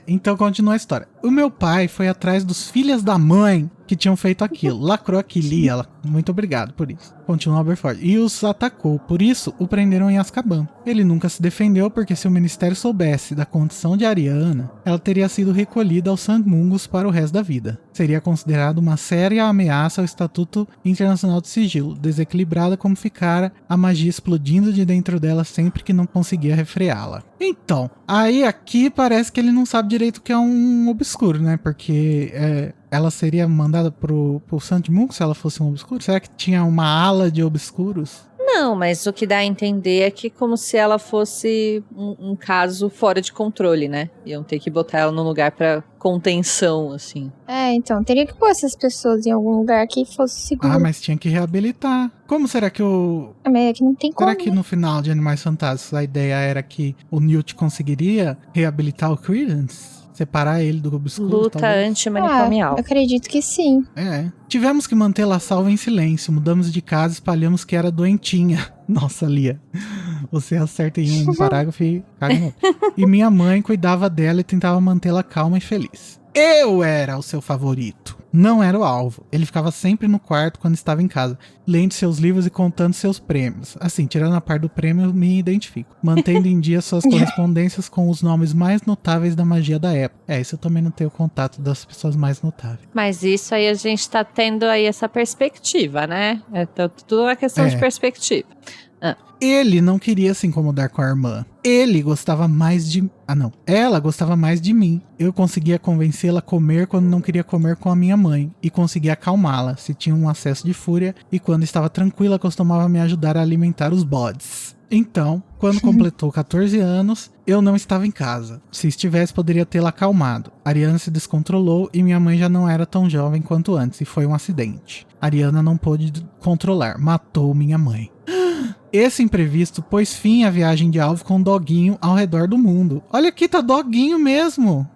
Então continua a história. O meu pai foi atrás dos filhos da mãe que tinham feito aquilo. Lacrou aquilo. Ela, muito obrigado por isso. Continua Aberforth. E os atacou. Por isso, o prenderam em Azkaban. Ele nunca se defendeu porque se o ministério soubesse da condição de Ariana, ela teria sido recolhida aos Sandmungus para o resto da vida. Seria considerado uma séria ameaça ao Estatuto Internacional de Sigilo, desequilibrada como ficara a magia explodindo de dentro dela sempre que não conseguia refreá-la. Então, aí aqui parece que ele não sabe direito o que é um obscuro, né? Porque ela seria mandada pro Sandmungus se ela fosse um obscuro? Será que tinha uma ala de obscuros? Não, mas o que dá a entender é que como se ela fosse um caso fora de controle, né? Iam ter que botar ela num lugar pra contenção, assim. Então, teria que pôr essas pessoas em algum lugar que fosse seguro. Ah, mas tinha que reabilitar. Como será que Mas é que não tem como, Será que no final de Animais Fantásticos a ideia era que o Newt conseguiria reabilitar o Credence? Separar ele do obscuro? Luta talvez? antimanicomial. Acredito que sim. Tivemos que mantê-la salva em silêncio. Mudamos de casa e espalhamos que era doentinha. Nossa, Lia. Você acerta em um parágrafo e caga no outro. E minha mãe cuidava dela e tentava mantê-la calma e feliz. Eu era o seu favorito. Não era o alvo. Ele ficava sempre no quarto quando estava em casa, lendo seus livros e contando seus prêmios. Assim, tirando a parte do prêmio, eu me identifico. Mantendo em dia suas correspondências com os nomes mais notáveis da magia da época. Isso eu também não tenho contato das pessoas mais notáveis. Mas isso aí a gente tá tendo aí essa perspectiva, né? Tudo uma questão de perspectiva. Ele não queria se incomodar com a irmã. Ele gostava mais de... Ela gostava mais de mim. Eu conseguia convencê-la a comer quando não queria comer com a minha mãe. E conseguia acalmá-la se tinha um acesso de fúria. E quando estava tranquila, costumava me ajudar a alimentar os bodes. Então, quando completou 14 anos, eu não estava em casa. Se estivesse, poderia tê-la acalmado. Ariana se descontrolou e minha mãe já não era tão jovem quanto antes. E foi um acidente. Ariana não pôde controlar. Matou minha mãe. Esse imprevisto pôs fim à viagem de Alvo com o doguinho ao redor do mundo. Olha aqui, tá doguinho mesmo.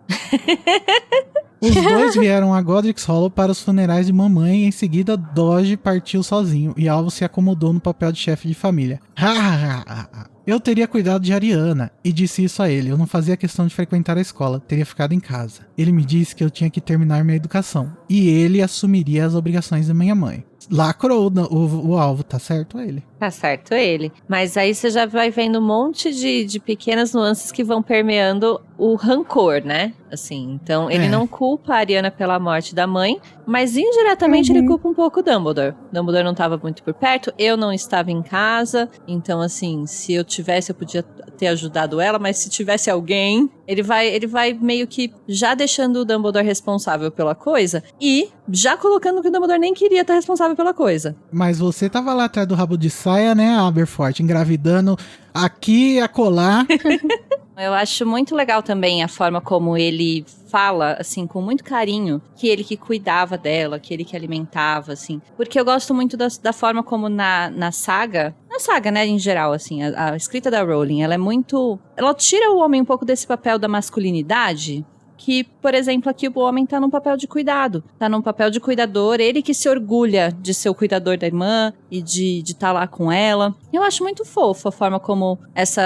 Os dois vieram a Godric's Hollow para os funerais de mamãe e em seguida Doge partiu sozinho e Alvo se acomodou no papel de chefe de família. Eu teria cuidado de Ariana e disse isso a ele. Eu não fazia questão de frequentar a escola, teria ficado em casa. Ele me disse que eu tinha que terminar minha educação e ele assumiria as obrigações da minha mãe. lacrou o alvo, tá certo ele. Tá certo ele. Mas aí você já vai vendo um monte de pequenas nuances que vão permeando o rancor, né? Assim, então ele não culpa a Ariana pela morte da mãe, mas indiretamente ele culpa um pouco o Dumbledore. Dumbledore não estava muito por perto, eu não estava em casa, então assim, se eu tivesse, eu podia ter ajudado ela, mas se tivesse alguém, ele vai meio que já deixando o Dumbledore responsável pela coisa e já colocando que o Dumbledore nem queria estar responsável pela coisa. Mas você tava lá atrás do rabo de saia, né, Aberforth, engravidando aqui e acolá. Eu acho muito legal também a forma como ele fala, assim, com muito carinho, que ele que cuidava dela, que ele que alimentava, assim. Porque eu gosto muito da forma como na saga, né, em geral, assim, a escrita da Rowling, ela é muito... Ela tira o homem um pouco desse papel da masculinidade, que, por exemplo, aqui o homem tá num papel de cuidado, tá num papel de cuidador, ele que se orgulha de ser o cuidador da irmã e de estar lá com ela. Eu acho muito fofo a forma como isso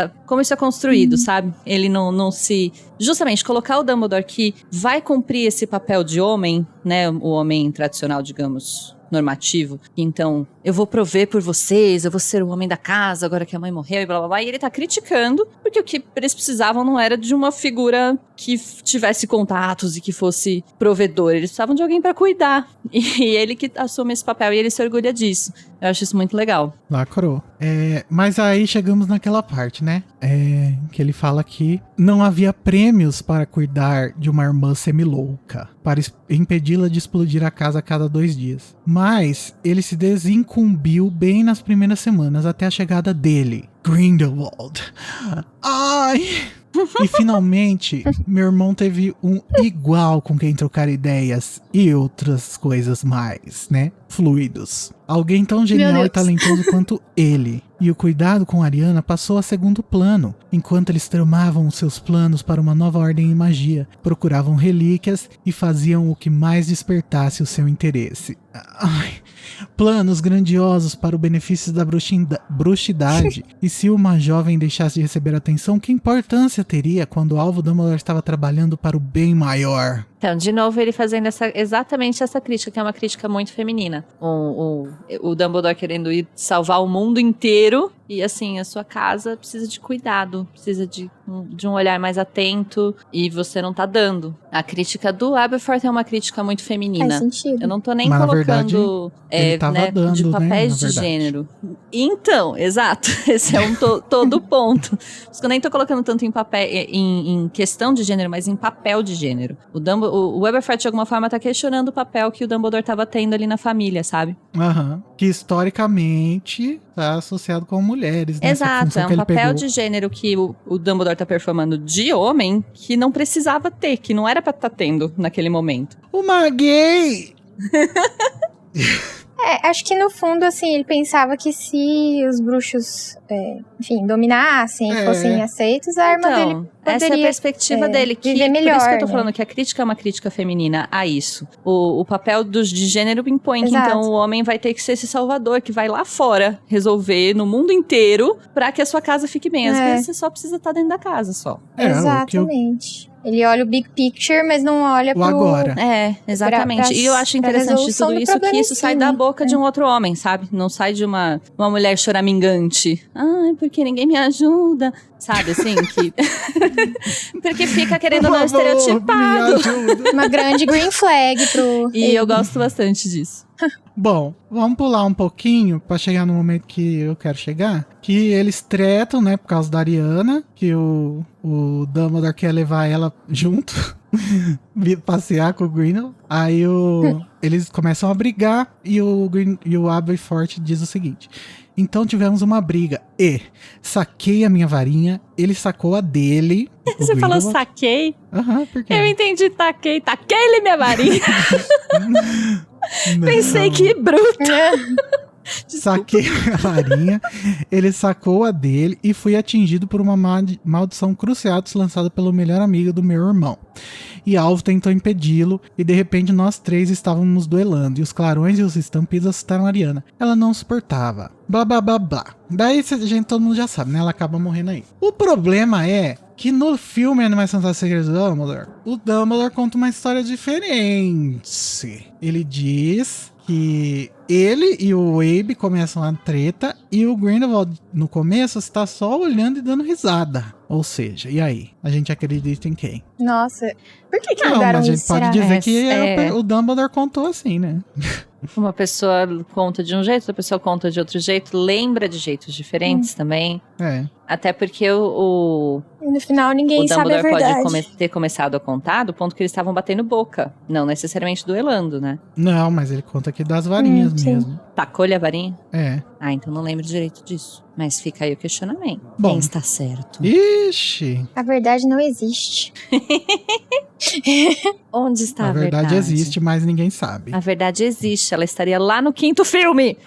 é construído, sabe? Ele não se... Justamente, colocar o Dumbledore que vai cumprir esse papel de homem, né, o homem tradicional, digamos, normativo. Então, eu vou prover por vocês, eu vou ser o homem da casa agora que a mãe morreu e blá blá blá. E ele tá criticando, porque o que eles precisavam não era de uma figura que tivesse contatos e que fosse provedor. Eles precisavam de alguém pra cuidar. E ele que assume esse papel e ele se orgulha disso. Eu acho isso muito legal. Lacrou. Mas aí chegamos naquela parte, né? Que ele fala que não havia prêmios para cuidar de uma irmã semilouca, para impedi-la de explodir a casa a cada 2 dias. Mas ele se desincumbiu bem nas primeiras semanas, até a chegada dele, Grindelwald. Ai... E finalmente, meu irmão teve um igual com quem trocar ideias e outras coisas mais, né? Fluidos. Alguém tão genial e talentoso quanto ele. E o cuidado com Ariana passou a segundo plano, enquanto eles tramavam seus planos para uma nova ordem em magia, procuravam relíquias e faziam o que mais despertasse o seu interesse. Ai, planos grandiosos para o benefício da bruxidade. E se uma jovem deixasse de receber atenção, que importância teria quando o alvo Dumbledore estava trabalhando para o bem maior? Então, de novo, ele fazendo exatamente essa crítica, que é uma crítica muito feminina. O Dumbledore querendo ir salvar o mundo inteiro. E assim, a sua casa precisa de cuidado, precisa de um olhar mais atento, e você não tá dando. A crítica do Aberforth é uma crítica muito feminina. Faz sentido. Eu não tô nem Mas, colocando ele tava dando, de papéis de gênero. Então, exato, esse é todo o ponto. Eu nem tô colocando tanto em papel, em questão de gênero, mas em papel de gênero. O Aberforth, de alguma forma, tá questionando o papel que o Dumbledore tava tendo ali na família, sabe? Que historicamente tá associado com mulheres, né? Exato, é um papel de gênero que o Dumbledore tá performando de homem que não precisava ter, que não era pra estar tendo naquele momento. Uma gay! Acho que no fundo, assim, ele pensava que se os bruxos, enfim, dominassem e fossem aceitos, a irmã dele poderia essa é a perspectiva dele. Viver melhor, por isso que eu tô né? falando que a crítica é uma crítica feminina a isso. O papel de gênero impõe que, Exato. então, o homem vai ter que ser esse salvador, que vai lá fora resolver no mundo inteiro pra que a sua casa fique bem. Às vezes você só precisa estar dentro da casa, só. Exatamente. Ele olha o big picture, mas não olha pro... agora. Exatamente. E eu acho interessante de tudo isso que isso sai da boca de um outro homem, sabe? Não sai de uma mulher choramingante. Ai, porque ninguém me ajuda. Sabe, assim, que... Porque fica querendo não estereotipado. Uma grande green flag pro... E eu gosto bastante disso. Bom, vamos pular um pouquinho pra chegar no momento que eu quero chegar. Que eles tretam, né, por causa da Ariana, que o Dumbledore quer levar ela junto, vir passear com o Grindelwald. Aí eles começam a brigar e o Aberforth diz o seguinte: então tivemos uma briga e saquei a minha varinha, ele sacou a dele. Você falou saquei? Por quê? Eu entendi, taquei-lhe minha varinha. Pensei que bruto. Saquei a varinha, ele sacou a dele e fui atingido por uma maldição cruciatus lançada pelo melhor amigo do meu irmão. E Alvo tentou impedi-lo e de repente nós 3 estávamos duelando e os clarões e os estampidos assustaram a Ariana. Ela não suportava. Blá blá blá blá. Daí todo mundo já sabe, né? Ela acaba morrendo aí. O problema é que no filme Animais Fantásticos Segredos do Dumbledore, o Dumbledore conta uma história diferente. Ele diz que ele e o Abe começam a treta e o Grindelwald, no começo, está só olhando e dando risada. Ou seja, e aí? A gente acredita em quem? Nossa, por que Não, mudaram mas a gente isso, pode será? dizer que É. o Dumbledore contou assim, né? Uma pessoa conta de um jeito, outra pessoa conta de outro jeito, lembra de jeitos diferentes também. É. Até porque o E no final ninguém sabe a Dumbledore pode verdade. ter começado a contar do ponto que eles estavam batendo boca. Não necessariamente duelando, né? Não, mas ele conta aqui das varinhas sim. mesmo. Tacou-lhe a varinha? É. Ah, então não lembro direito disso. Mas fica aí o questionamento. Bom. Quem está certo? Ixi! A verdade não existe. Onde está A a verdade existe, mas ninguém sabe. A verdade existe. Ela estaria lá no 5º filme.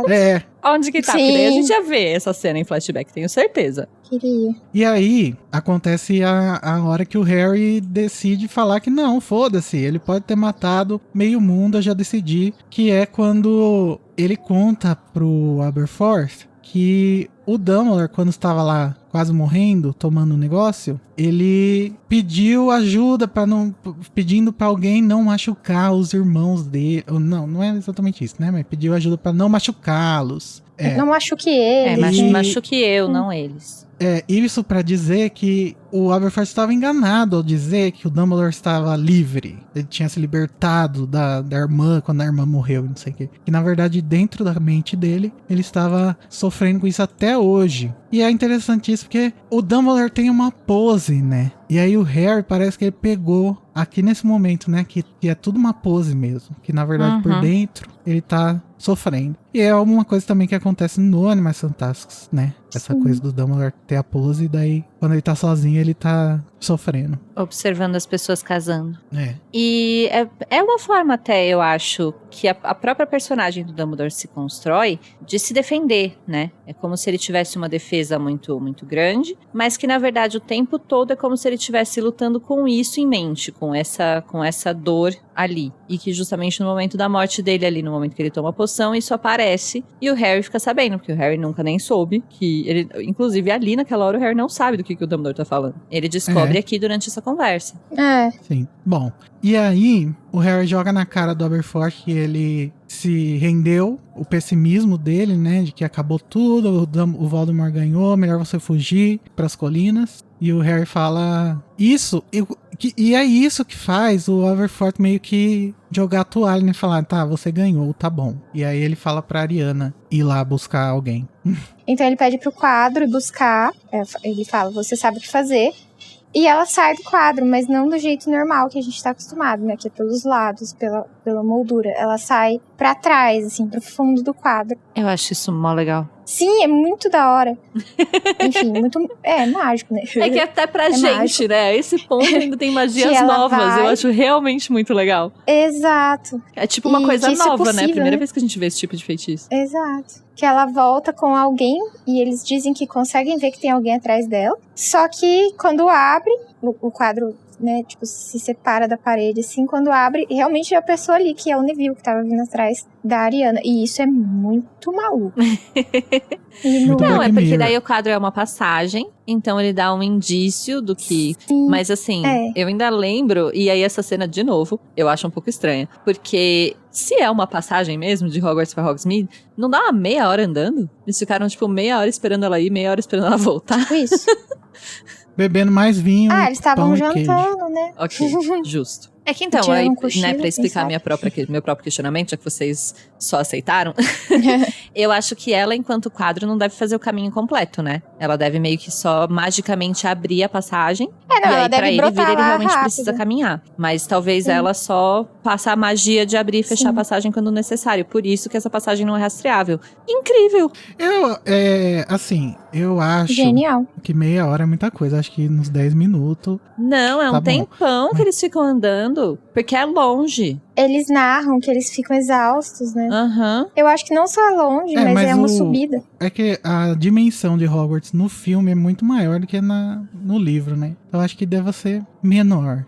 É. Onde que tá? Sim. Porque daí a gente ia ver essa cena em flashback, tenho certeza. Queria. E aí, acontece a hora que o Harry decide falar que não, foda-se, ele pode ter matado meio mundo, eu já decidi. Que é quando ele conta pro Aberforth que o Dumbledore, quando estava lá quase morrendo, tomando um negócio, ele pediu ajuda para não, pedindo para alguém não machucar os irmãos dele. Não é exatamente isso, né? Mas pediu ajuda para não machucá-los. Não machuque É, ele. mas E- machuque eu, não eles. É, isso pra dizer que o Aberforth estava enganado ao dizer que o Dumbledore estava livre. Ele tinha se libertado da irmã quando a irmã morreu, não sei o quê. Que na verdade, dentro da mente dele, ele estava sofrendo com isso até hoje. E é interessante isso porque o Dumbledore tem uma pose, né? E aí o Harry parece que ele pegou aqui nesse momento, né? Que é tudo uma pose mesmo. Que na verdade por dentro ele tá sofrendo. E é alguma coisa também que acontece no Animais Fantásticos, né? Essa coisa do Dumbledore ter a pose e daí quando ele tá sozinho ele tá sofrendo. Observando as pessoas casando. É. E é uma forma até, eu acho, que a própria personagem do Dumbledore se constrói de se defender, né? É como se ele tivesse uma defesa muito, muito grande, mas que na verdade o tempo todo é como se ele estivesse lutando com isso em mente, com essa dor ali. E que justamente no momento da morte dele ali, no momento que ele toma a poção, isso aparece e o Harry fica sabendo, porque o Harry nunca nem soube que ele, inclusive ali naquela hora o Harry não sabe do que o Dumbledore tá falando. Ele descobre aqui durante essa conversa. É. Sim. Bom, e aí o Harry joga na cara do Aberforth que ele se rendeu, o pessimismo dele, né, de que acabou tudo, o Voldemort ganhou, melhor você fugir pras colinas. E o Harry fala isso, e é isso que faz o Aberforth meio que jogar a toalha, né, falar, tá, você ganhou, tá bom. E aí ele fala pra Ariana ir lá buscar alguém. Então ele pede pro quadro buscar. Ele fala, você sabe o que fazer. E ela sai do quadro, mas não do jeito normal que a gente tá acostumado, né? Que é pelos lados, pela moldura. Ela sai pra trás, assim, pro fundo do quadro. Eu acho isso mó legal. Sim, é muito da hora. Enfim, muito... É mágico, né? É que até pra É gente, mágico. né? Esse ponto ainda tem magias Que ela novas. vai- Eu acho realmente muito legal. Exato, É tipo uma E coisa que isso é nova, né? possível, Primeira né? vez que a gente vê esse tipo de feitiço. exato. Que ela volta com alguém e eles dizem que conseguem ver que tem alguém atrás dela. Só que quando abre, o quadro, né, tipo, se separa da parede, assim, quando abre, realmente é a pessoa ali, que é o Neville, que tava vindo atrás da Ariana. E isso é muito maluco. E no... Muito Não, Black é porque Mirror. daí o quadro é uma passagem, então ele dá um indício do que... Mas assim, é. eu ainda lembro, e aí essa cena de novo, eu acho um pouco estranha, porque se é uma passagem mesmo de Hogwarts pra Hogsmeade, não dá uma meia hora andando? Eles ficaram tipo meia hora esperando ela ir, meia hora esperando ela voltar. Tipo isso. Bebendo mais vinho. Eles estavam pão e queijo. jantando, né? Ok, justo. É que então, Tirando aí, um cochilo, né, pra quem explicar sabe? meu próprio questionamento, já que vocês só aceitaram, eu acho que ela, enquanto quadro, não deve fazer o caminho completo, né? Ela deve meio que só magicamente abrir a passagem. Não, e aí, ela pra deve ele brotar vir, ele lá realmente rápido. precisa caminhar. Mas talvez Sim. ela só faça a magia de abrir e fechar Sim. a passagem quando necessário. Por isso que essa passagem não é rastreável. Incrível! Eu acho Genial. que meia hora é muita coisa. Acho que uns 10 minutos. Não, é um Tá bom. tempão que eles ficam andando, porque é longe. Eles narram que eles ficam exaustos, né? Aham. Eu acho que não só é longe, É, mas mas é uma o- subida. É que a dimensão de Hogwarts no filme é muito maior do que no livro, né? Então acho que deve ser menor.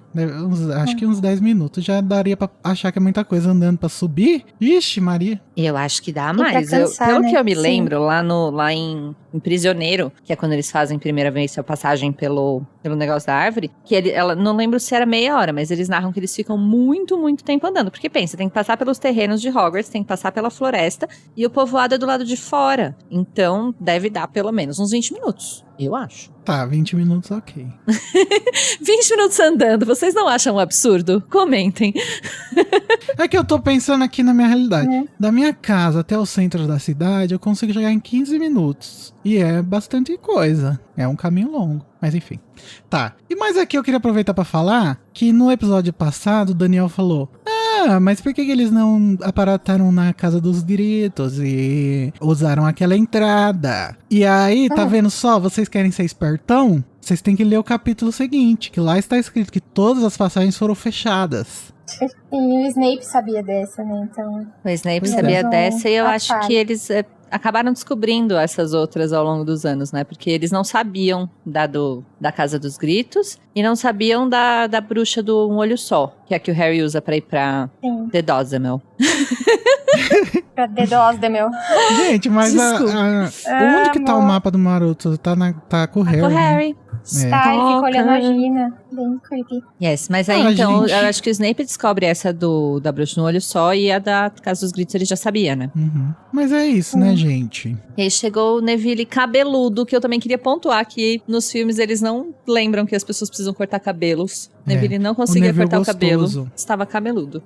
Acho que uns 10 minutos já daria pra achar que é muita coisa andando pra subir. Ixi, Maria. Eu acho que dá E pra mais. cansar, Pelo né? que eu me Sim. lembro, lá em Prisioneiro, que é quando eles fazem primeira vez a passagem pelo negócio da árvore, que ela não lembro se era meia hora, mas eles narram que eles ficam muito, muito tempo andando. Porque pensa, tem que passar pelos terrenos de Hogwarts, tem que passar pela floresta, e o povoado é do lado de fora. Então, deve dar pelo menos uns 20 minutos, eu acho. Tá, 20 minutos, ok. 20 minutos andando, vocês não acham um absurdo? Comentem. É que eu tô pensando aqui na minha realidade. Da minha casa até o centro da cidade, eu consigo chegar em 15 minutos. E é bastante coisa. É um caminho longo. Mas enfim. Tá. E mais aqui eu queria aproveitar pra falar que no episódio passado o Daniel falou: mas por que eles não aparataram na Casa dos Gritos e usaram aquela entrada? E aí, tá vendo só? Vocês querem ser espertão? Vocês têm que ler o capítulo seguinte, que lá está escrito que todas as passagens foram fechadas. E o Snape sabia dessa, né? Então. O Snape Pois sabia é. dessa e eu Ah, acho tá. que eles acabaram descobrindo essas outras ao longo dos anos, né? Porque eles não sabiam da Casa dos Gritos e não sabiam da bruxa do Um Olho Só, que é a que o Harry usa pra ir pra Sim. The Dozemel. Pra dedos de meu. Gente, mas onde que tá o mapa do Maroto? Tá com o Harry. Com o né? Harry. É. Tá, ele fica olhando a Stalker. Gina. Bem creepy. Yes, mas aí gente. eu acho que o Snape descobre essa da bruxa no olho só e a da Casa dos Gritos ele já sabia, né? Uhum. Mas é isso, né, gente? E aí chegou o Neville cabeludo, que eu também queria pontuar que nos filmes eles não lembram que as pessoas precisam cortar cabelos. Neville não conseguia Neville cortar o cabelo, gostoso. estava cabeludo.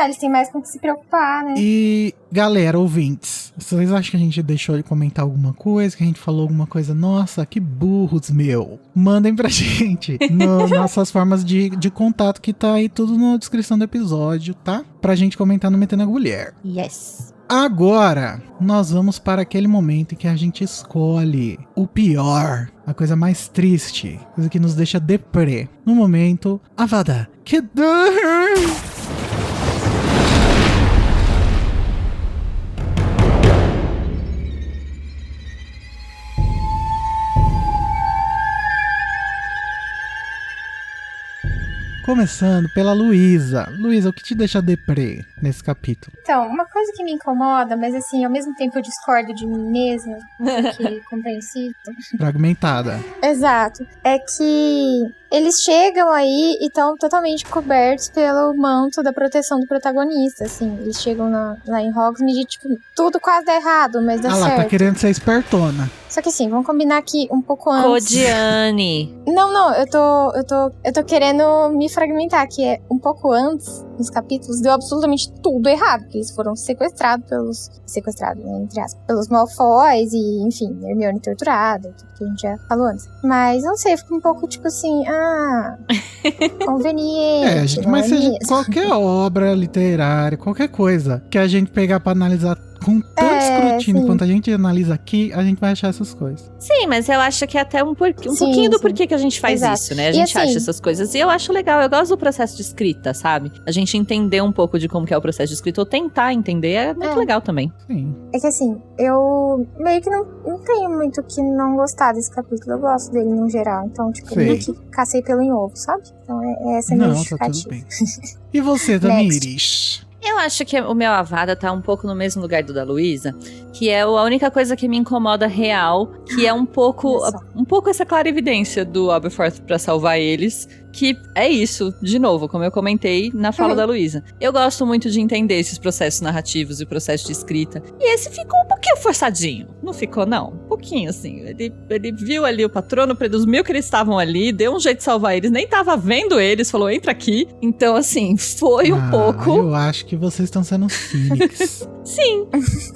Eles têm mais com o que se preocupar, né? E, galera, ouvintes, vocês acham que a gente deixou de comentar alguma coisa? Que a gente falou alguma coisa? Nossa, que burros, meu. Mandem pra gente nossas formas de contato, que tá aí tudo na descrição do episódio, tá? Pra gente comentar no Metendo a Colher. Yes. Agora, nós vamos para aquele momento em que a gente escolhe o pior, a coisa mais triste, coisa que nos deixa deprê. No momento, Avada Kedavra! Começando pela Luísa. Luísa, o que te deixa deprê nesse capítulo? Então, uma coisa que me incomoda, mas assim, ao mesmo tempo eu discordo de mim mesma, que compreensível. Fragmentada. Exato. É que eles chegam aí e estão totalmente cobertos pelo manto da proteção do protagonista, assim. Eles chegam lá em Hogsmeade e, tipo, tudo quase dá errado, mas dá Ah lá, certo. tá querendo ser espertona. Só que assim, vamos combinar aqui um pouco antes. Codiane. Não, eu tô querendo me fragmentar, que é um pouco antes, nos capítulos, deu absolutamente tudo errado, porque eles foram sequestrados, né, entre aspas, pelos Malfoys e, enfim, Hermione torturada, tudo que a gente já falou antes. Mas, não sei, eu fico um pouco, tipo assim, conveniente, Gente, não mas é seja mesmo? qualquer obra literária, qualquer coisa que a gente pegar pra analisar com tanto escrutínio sim. quanto a gente analisa aqui, a gente vai achar essas coisas. Sim, mas eu acho que é até um Sim, pouquinho do sim. porquê que a gente faz Exato. isso, né? A E gente assim- acha essas coisas. E eu acho legal, eu gosto do processo de escrita, sabe? A gente entender um pouco de como que é o processo de escrita, ou tentar entender, é muito legal também. Sim. É que assim, eu meio que não tenho muito o que não gostar desse capítulo. Eu gosto dele no geral. Então, tipo, Sei. meio que cacei pelo em ovo, sabe? Então é essa a minha Não, tá tudo justificativa. bem. E você, Tamires? Eu acho que o meu Avada tá um pouco no mesmo lugar do da Luísa, que é a única coisa que me incomoda real, que é um pouco essa clarividência do Aberforth pra salvar eles, que é isso, de novo, como eu comentei na fala da Luísa. Eu gosto muito de entender esses processos narrativos e o processo de escrita, e esse ficou um pouquinho forçadinho, não ficou não? Um pouquinho, assim, ele viu ali o patrono, presumiu que eles estavam ali, deu um jeito de salvar eles, nem tava vendo eles, falou, entra aqui, então assim, foi um pouco... Eu acho que vocês estão sendo cínicos. Sim,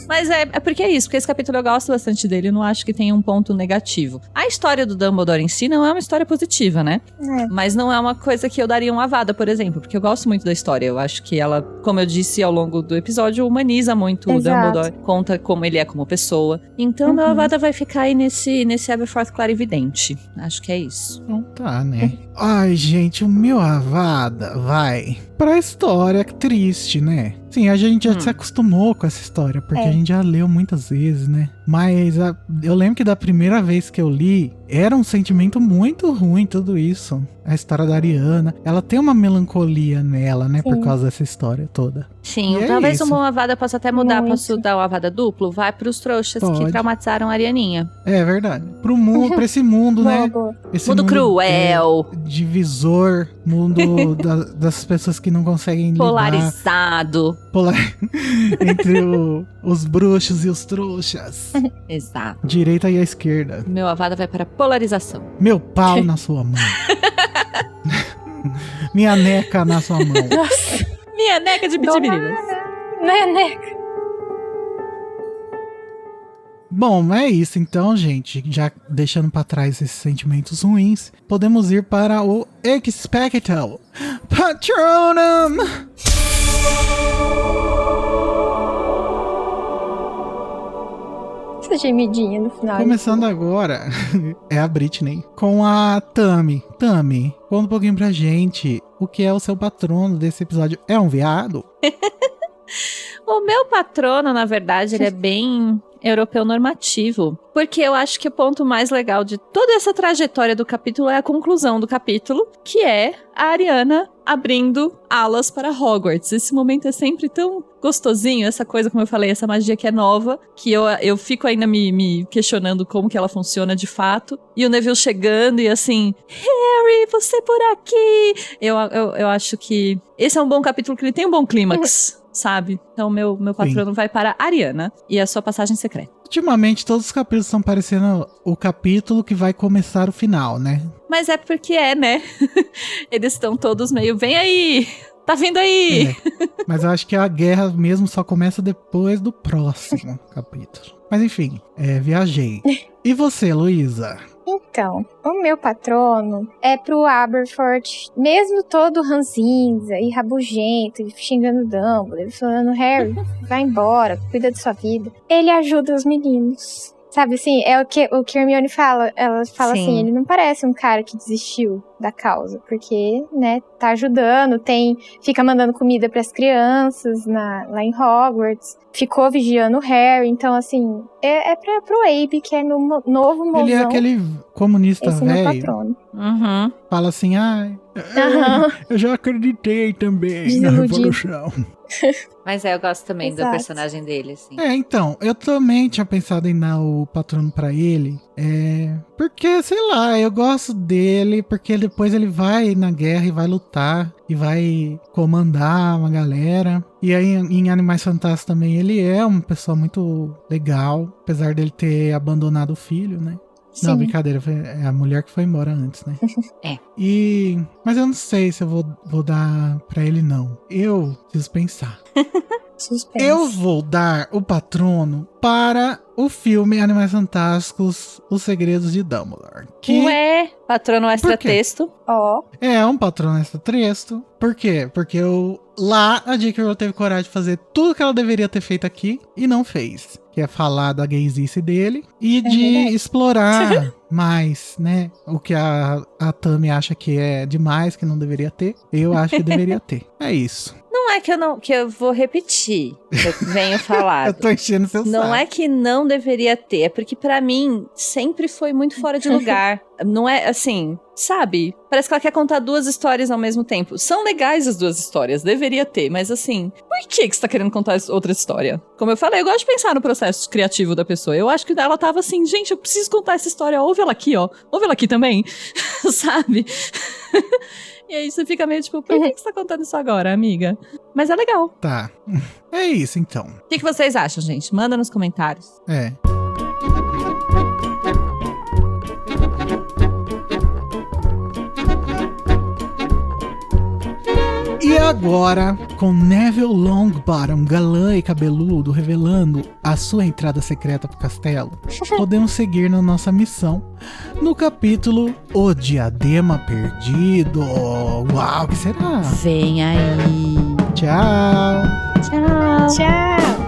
mas é porque é isso, porque esse capítulo eu gosto bastante dele, eu não acho que tenha um ponto negativo. A história do Dumbledore em si não é uma história positiva, né? É. Mas não é uma coisa que eu daria uma Avada, por exemplo, porque eu gosto muito da história. Eu acho que ela, como eu disse ao longo do episódio, humaniza muito Exato. o Dumbledore, conta como ele é como pessoa. Então, meu Avada vai ficar aí nesse Aberforth clarividente. Acho que é isso. Então tá, né? Ai, gente, o meu Avada vai pra história triste, né? Sim, a gente já se acostumou com essa história, porque a gente já leu muitas vezes, né? Mas eu lembro que da primeira vez que eu li, era um sentimento muito ruim tudo isso. A história da Ariana, ela tem uma melancolia nela, né? Por causa dessa história toda. Sim, E talvez isso. uma Avada possa até mudar. Posso dar uma Avada duplo? Vai pros trouxas que traumatizaram a Arianinha. É verdade. Pra esse mundo, né? Esse mundo cruel. Divisor, mundo das pessoas que não conseguem polarizado. Entre os bruxos e os trouxas. Exato. Direita e a esquerda. Meu Avada vai para polarização. Meu pau na sua mão. Minha neca na sua mão. Nossa. Minha neca de bitibiridas. Minha neca. Bom, é isso então, gente. Já deixando pra trás esses sentimentos ruins, podemos ir para o Expecto Patronum. Essa gemidinha no final. Começando agora, é a Britney, com a Tami. Tami, conta um pouquinho pra gente o que é o seu patrono desse episódio. É um viado? O meu patrono, na verdade, ele é bem europeu normativo. Porque eu acho que o ponto mais legal de toda essa trajetória do capítulo é a conclusão do capítulo, que é a Ariana abrindo alas para Hogwarts. Esse momento é sempre tão gostosinho, essa coisa, como eu falei, essa magia que é nova, que eu fico ainda me questionando como que ela funciona de fato. E o Neville chegando e assim, Harry, você por aqui! Eu acho que esse é um bom capítulo, que ele tem um bom clímax. Sabe? Então meu patrono vai para a Ariana e a sua passagem secreta. Ultimamente todos os capítulos estão parecendo o capítulo que vai começar o final, né? Mas é porque né? Eles estão todos meio, vem aí! Tá vindo aí! Mas eu acho que a guerra mesmo só começa depois do próximo capítulo. Mas enfim, viajei. E você, Luísa? Então, o meu patrono é pro Aberforth, mesmo todo ranzinza e rabugento, e xingando Dumbledore, falando, Harry, vai embora, cuida da sua vida. Ele ajuda os meninos. Sabe assim, é o que Hermione fala. Ela fala assim, ele não parece um cara que desistiu da causa, porque, né, tá ajudando, fica mandando comida pras crianças lá em Hogwarts, ficou vigiando o Harry, então, assim, pro Abe, que é no novo mozão. Ele é aquele comunista velho. Esse é meu patrono. Uhum. Fala assim, eu já acreditei também na Revolução. Mas eu gosto também do personagem dele, assim. Então, eu também tinha pensado em dar o patrono pra ele, porque, sei lá, eu gosto dele, porque depois ele vai na guerra e vai lutar, e vai comandar uma galera. E aí, em Animais Fantásticos também, ele é uma pessoa muito legal, apesar dele ter abandonado o filho, né? Sim. Não, brincadeira, é a mulher que foi embora antes, né? Mas eu não sei se eu vou dar pra ele, não. Eu preciso pensar. Suspense. Eu vou dar o patrono para o filme Animais Fantásticos, Os Segredos de Dumbledore. Patrono extra-texto. É um patrono extra-texto. Por quê? Porque lá a J.K. Rowling teve coragem de fazer tudo que ela deveria ter feito aqui e não fez. Que é falar da gaysice dele e de explorar mais, né? O que a Tami acha que é demais, que não deveria ter. Eu acho que deveria ter. É isso. Não é que eu vou repetir, que eu venho falar. Eu tô enchendo seu saco. Não é que não deveria ter, é porque pra mim sempre foi muito fora de lugar. Não é assim, sabe? Parece que ela quer contar duas histórias ao mesmo tempo. São legais as duas histórias, deveria ter, mas assim, por que você tá querendo contar outra história? Como eu falei, eu gosto de pensar no processo criativo da pessoa. Eu acho que ela tava assim, gente, eu preciso contar essa história, ouve ela aqui, ó. Ouve ela aqui também, sabe? E aí você fica meio tipo, por que você tá contando isso agora, amiga? Mas é legal. Tá. É isso, então. O que vocês acham, gente? Manda nos comentários. E agora, com Neville Longbottom, galã e cabeludo, revelando a sua entrada secreta pro castelo, podemos seguir na nossa missão no capítulo O Diadema Perdido. Uau, o que será? Vem aí. Tchau. Tchau. Tchau.